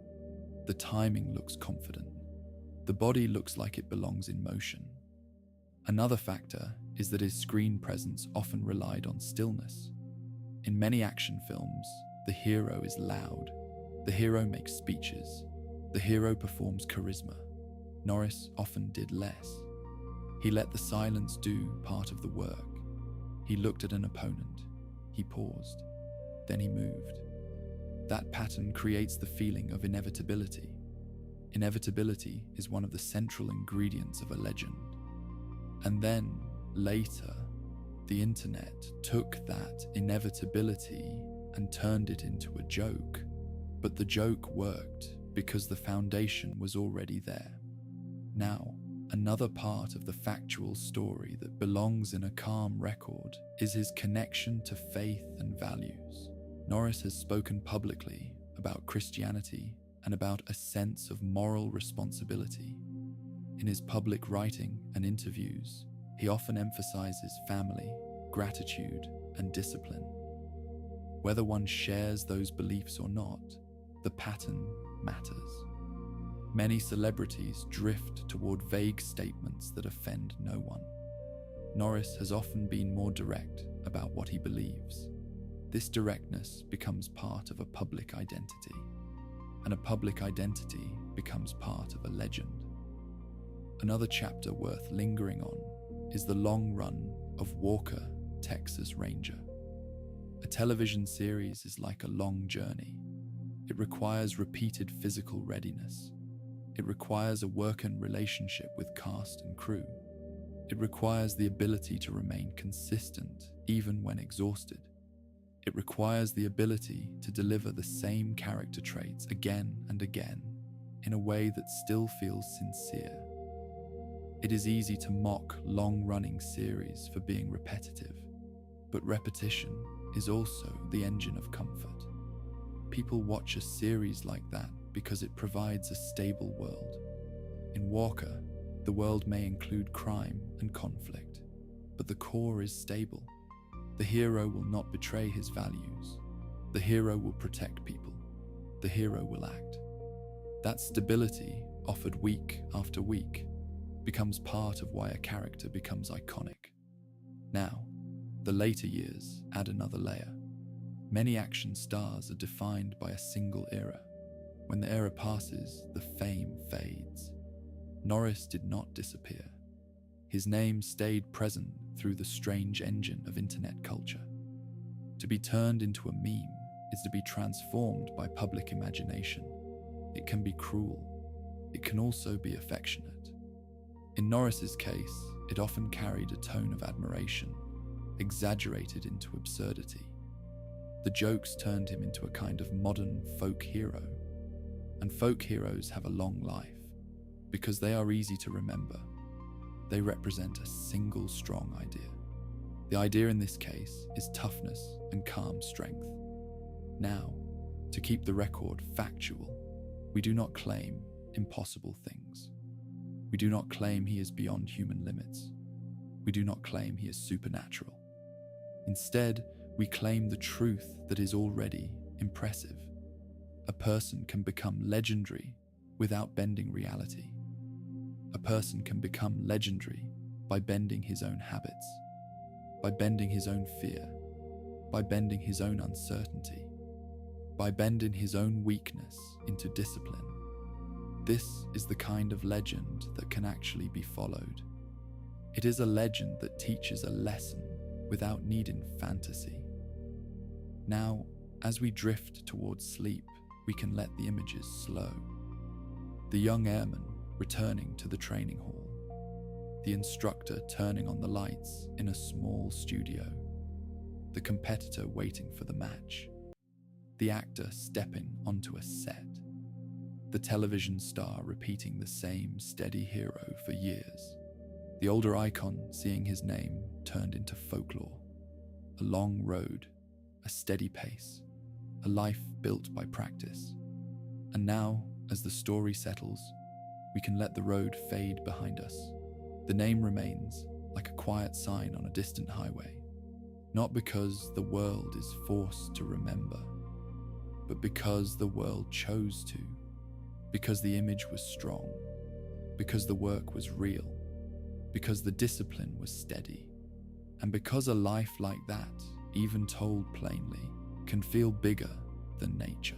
The timing looks confident. The body looks like it belongs in motion. Another factor is that his screen presence often relied on stillness. In many action films, the hero is loud. The hero makes speeches. The hero performs charisma. Norris often did less. He let the silence do part of the work. He looked at an opponent. He paused. Then he moved. That pattern creates the feeling of inevitability. Inevitability is one of the central ingredients of a legend. And then, later, the internet took that inevitability and turned it into a joke. But the joke worked because the foundation was already there. Now, another part of the factual story that belongs in a calm record is his connection to faith and values. Norris has spoken publicly about Christianity and about a sense of moral responsibility. In his public writing and interviews, he often emphasizes family, gratitude, and discipline. Whether one shares those beliefs or not, the pattern matters. Many celebrities drift toward vague statements that offend no one. Norris has often been more direct about what he believes. This directness becomes part of a public identity, and a public identity becomes part of a legend. Another chapter worth lingering on is the long run of Walker, Texas Ranger. A television series is like a long journey. It requires repeated physical readiness. It requires a working relationship with cast and crew. It requires the ability to remain consistent even when exhausted. It requires the ability to deliver the same character traits again and again in a way that still feels sincere. It is easy to mock long-running series for being repetitive, but repetition is also the engine of comfort. People watch a series like that because it provides a stable world. In Walker, the world may include crime and conflict, but the core is stable. The hero will not betray his values. The hero will protect people. The hero will act. That stability, offered week after week, becomes part of why a character becomes iconic. Now, the later years add another layer. Many action stars are defined by a single era. When the era passes, the fame fades. Norris did not disappear. His name stayed present through the strange engine of internet culture. To be turned into a meme is to be transformed by public imagination. It can be cruel. It can also be affectionate. In Norris's case, it often carried a tone of admiration, exaggerated into absurdity. The jokes turned him into a kind of modern folk hero. And folk heroes have a long life because they are easy to remember. They represent a single strong idea. The idea in this case is toughness and calm strength. Now, to keep the record factual, we do not claim impossible things. We do not claim he is beyond human limits. We do not claim he is supernatural. Instead, we claim the truth that is already impressive. A person can become legendary without bending reality. A person can become legendary by bending his own habits, by bending his own fear, by bending his own uncertainty, by bending his own weakness into discipline. This is the kind of legend that can actually be followed. It is a legend that teaches a lesson without needing fantasy. Now, as we drift towards sleep, we can let the images slow. The young airman returning to the training hall. The instructor turning on the lights in a small studio. The competitor waiting for the match. The actor stepping onto a set. The television star repeating the same steady hero for years. The older icon seeing his name turned into folklore. a long road, a steady pace, a life built by practice. And now, as the story settles, we can let the road fade behind us. The name remains like a quiet sign on a distant highway, not because the world is forced to remember, but because the world chose to, because the image was strong, because the work was real, because the discipline was steady, and because a life like that, even told plainly, can feel bigger than nature.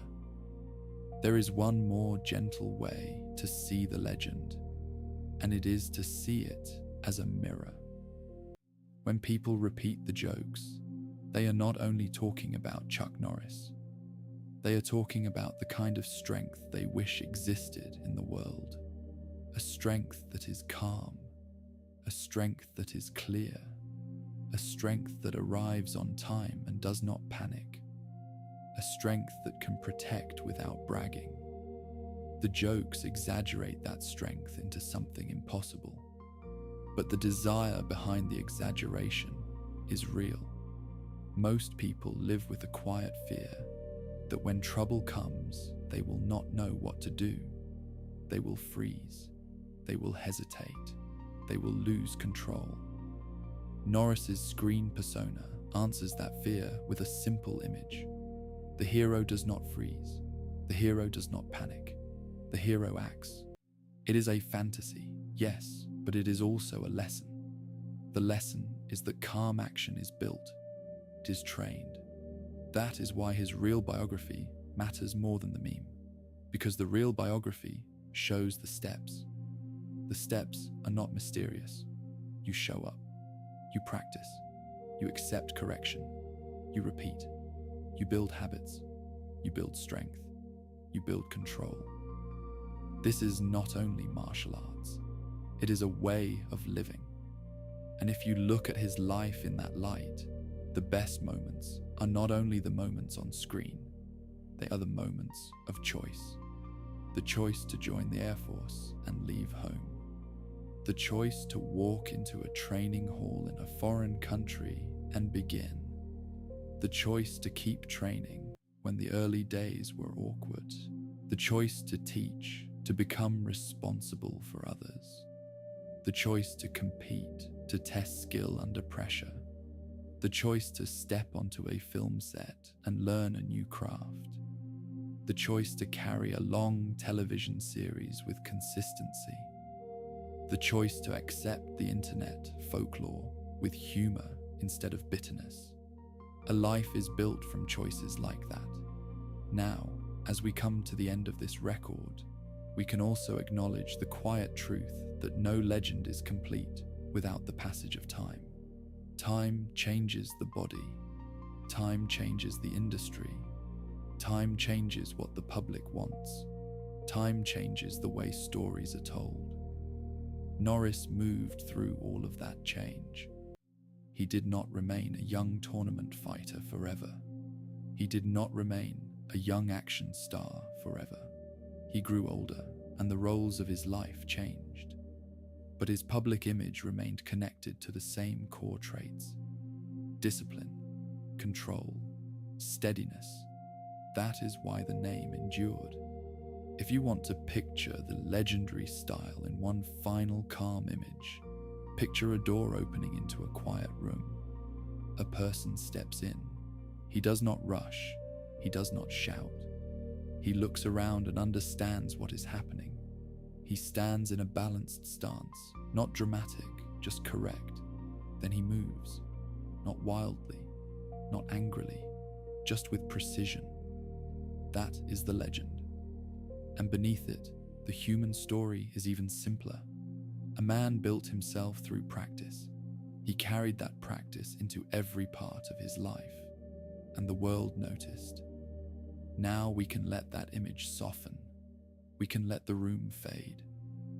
There is one more gentle way to see the legend, and it is to see it as a mirror. When people repeat the jokes, they are not only talking about Chuck Norris. They are talking about the kind of strength they wish existed in the world. A strength that is calm, a strength that is clear, a strength that arrives on time and does not panic, a strength that can protect without bragging. The jokes exaggerate that strength into something impossible, but the desire behind the exaggeration is real. Most people live with a quiet fear that when trouble comes, they will not know what to do. They will freeze. They will hesitate. They will lose control. Norris's screen persona answers that fear with a simple image. The hero does not freeze. The hero does not panic. The hero acts. It is a fantasy, yes, but it is also a lesson. The lesson is that calm action is built. It is trained. That is why his real biography matters more than the meme, because the real biography shows the steps. The steps are not mysterious. You show up. You practice. You accept correction. You repeat. You build habits. You build strength. You build control. This is not only martial arts. It is a way of living. And if you look at his life in that light, the best moments are not only the moments on screen, they are the moments of choice. The choice to join the Air Force and leave home. The choice to walk into a training hall in a foreign country and begin. The choice to keep training when the early days were awkward. The choice to teach, to become responsible for others. The choice to compete, to test skill under pressure. The choice to step onto a film set and learn a new craft. The choice to carry a long television series with consistency. The choice to accept the internet folklore with humor instead of bitterness. A life is built from choices like that. Now, as we come to the end of this record, we can also acknowledge the quiet truth that no legend is complete without the passage of time. Time changes the body. Time changes the industry. Time changes what the public wants. Time changes the way stories are told. Norris moved through all of that change. He did not remain a young tournament fighter forever. He did not remain a young action star forever. He grew older, and the roles of his life changed. But his public image remained connected to the same core traits: discipline, control, steadiness. That is why the name endured. If you want to picture the legendary style in one final calm image, picture a door opening into a quiet room. A person steps in. He does not rush. He does not shout. He looks around and understands what is happening. He stands in a balanced stance, not dramatic, just correct. Then he moves, not wildly, not angrily, just with precision. That is the legend. And beneath it, the human story is even simpler. A man built himself through practice. He carried that practice into every part of his life, and the world noticed. Now we can let that image soften. We can let the room fade.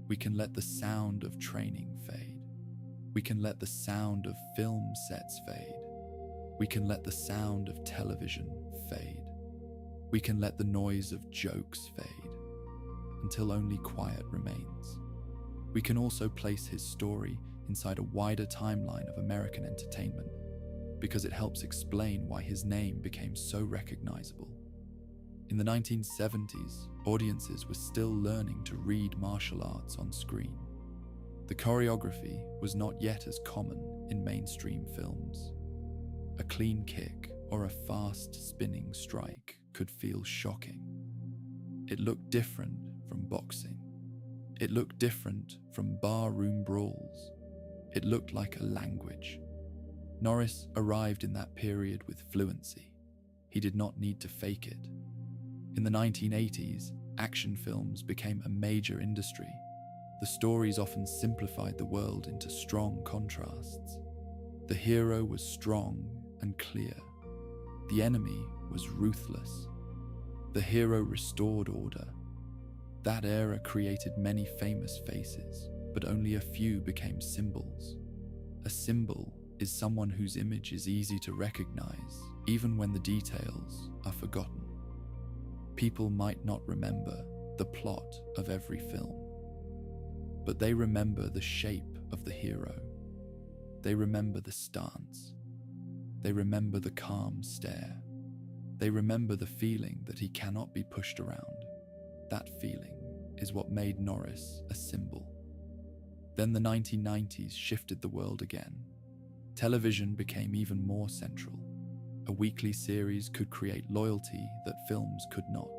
We can let the sound of training fade. We can let the sound of film sets fade. We can let the sound of television fade. We can let the noise of jokes fade, until only quiet remains. We can also place his story inside a wider timeline of American entertainment. because it helps explain why his name became so recognizable. In the 1970s, audiences were still learning to read martial arts on screen. The choreography was not yet as common in mainstream films. A clean kick or a fast spinning strike could feel shocking. It looked different from boxing. It looked different from barroom brawls. It looked like a language. Norris arrived in that period with fluency. He did not need to fake it. In the 1980s, action films became a major industry. The stories often simplified the world into strong contrasts. The hero was strong and clear. The enemy was ruthless. The hero restored order. That era created many famous faces, but only a few became symbols. A symbol is someone whose image is easy to recognize, even when the details are forgotten. People might not remember the plot of every film, but they remember the shape of the hero. They remember the stance. They remember the calm stare. They remember the feeling that he cannot be pushed around. That feeling is what made Norris a symbol. Then the 1990s shifted the world again. Television became even more central. A weekly series could create loyalty that films could not.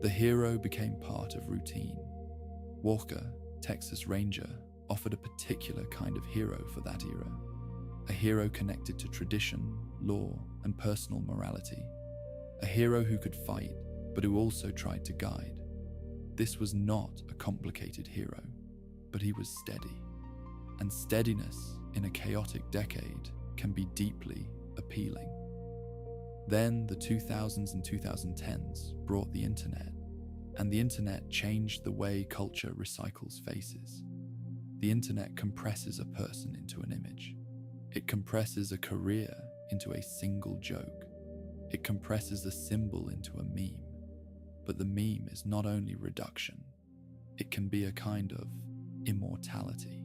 The hero became part of routine. Walker, Texas Ranger, offered a particular kind of hero for that era. A hero connected to tradition, law, and personal morality. A hero who could fight, but who also tried to guide. This was not a complicated hero, but he was steady. And steadiness in a chaotic decade can be deeply appealing. Then the 2000s and 2010s brought the internet, and the internet changed the way culture recycles faces. The internet compresses a person into an image. It compresses a career into a single joke. It compresses a symbol into a meme. But the meme is not only reduction, it can be a kind of immortality.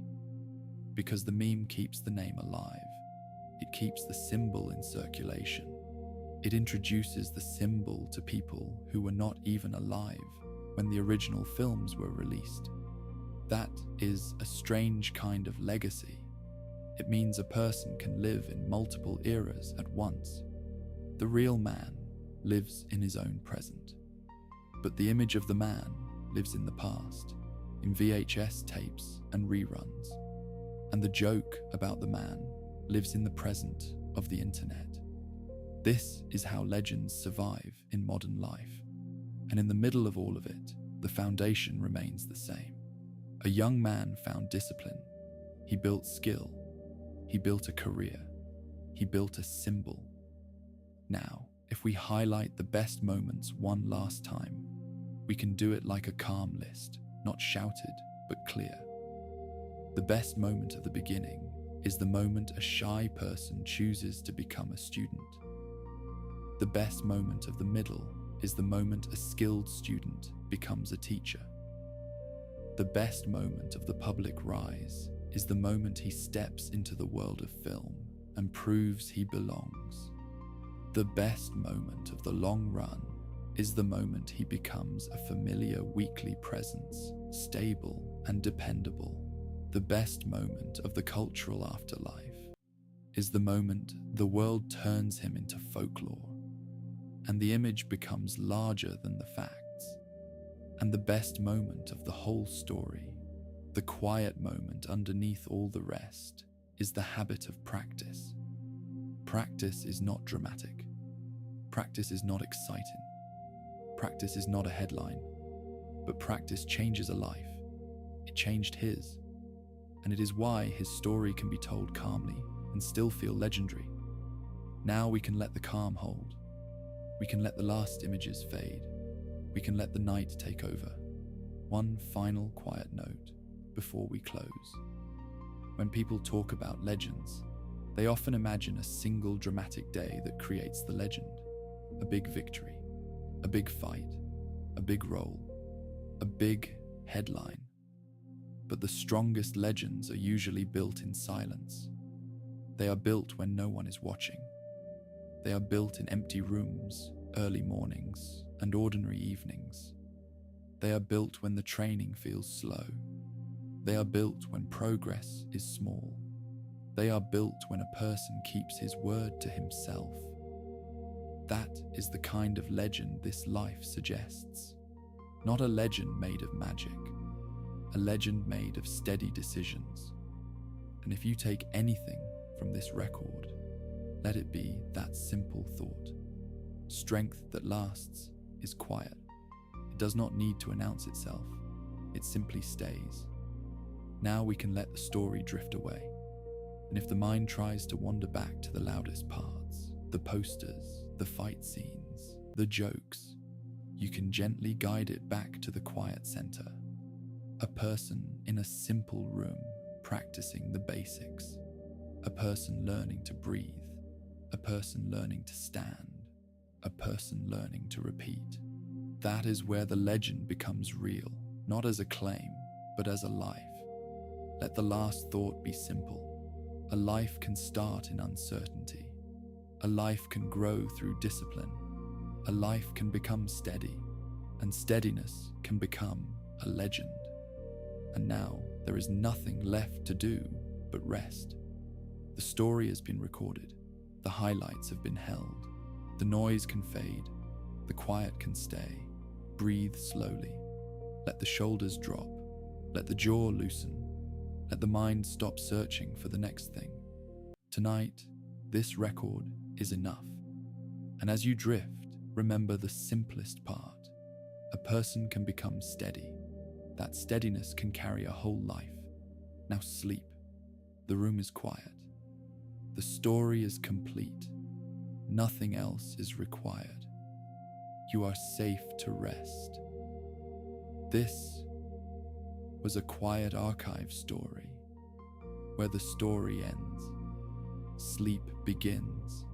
Because the meme keeps the name alive. It keeps the symbol in circulation. It introduces the symbol to people who were not even alive when the original films were released. That is a strange kind of legacy. It means a person can live in multiple eras at once. The real man lives in his own present. But the image of the man lives in the past, in VHS tapes and reruns. And the joke about the man lives in the present of the internet. This is how legends survive in modern life. And in the middle of all of it, the foundation remains the same. A young man found discipline. He built skill. He built a career. He built a symbol. Now, if we highlight the best moments one last time, we can do it like a calm list, not shouted, but clear. The best moment of the beginning is the moment a shy person chooses to become a student. The best moment of the middle is the moment a skilled student becomes a teacher. The best moment of the public rise is the moment he steps into the world of film and proves he belongs. The best moment of the long run is the moment he becomes a familiar weekly presence, stable and dependable. The best moment of the cultural afterlife is the moment the world turns him into folklore, and the image becomes larger than the facts. And the best moment of the whole story, the quiet moment underneath all the rest, is the habit of practice. Practice is not dramatic. Practice is not exciting. Practice is not a headline. But practice changes a life. It changed his. And it is why his story can be told calmly and still feel legendary. Now we can let the calm hold. We can let the last images fade. We can let the night take over. One final quiet note before we close. When people talk about legends, they often imagine a single dramatic day that creates the legend. A big victory, a big fight, a big role, a big headline. But the strongest legends are usually built in silence. They are built when no one is watching. They are built in empty rooms, early mornings, and ordinary evenings. They are built when the training feels slow. They are built when progress is small. They are built when a person keeps his word to himself. That is the kind of legend this life suggests. Not a legend made of magic, a legend made of steady decisions. And if you take anything from this record, let it be that simple thought. Strength that lasts is quiet. It does not need to announce itself. It simply stays. Now we can let the story drift away. And if the mind tries to wander back to the loudest parts, the posters, the fight scenes, the jokes, you can gently guide it back to the quiet center. A person in a simple room practicing the basics. A person learning to breathe. A person learning to stand. A person learning to repeat. That is where the legend becomes real, not as a claim, but as a life. Let the last thought be simple. A life can start in uncertainty. A life can grow through discipline. A life can become steady, and steadiness can become a legend. And now there is nothing left to do but rest. The story has been recorded. The highlights have been held. The noise can fade. The quiet can stay. Breathe slowly. Let the shoulders drop. Let the jaw loosen. Let the mind stop searching for the next thing. Tonight, this record is enough. And as you drift, remember the simplest part. A person can become steady. That steadiness can carry a whole life. Now sleep. The room is quiet. The story is complete. Nothing else is required. You are safe to rest. This was a quiet archive story, where the story ends, sleep begins,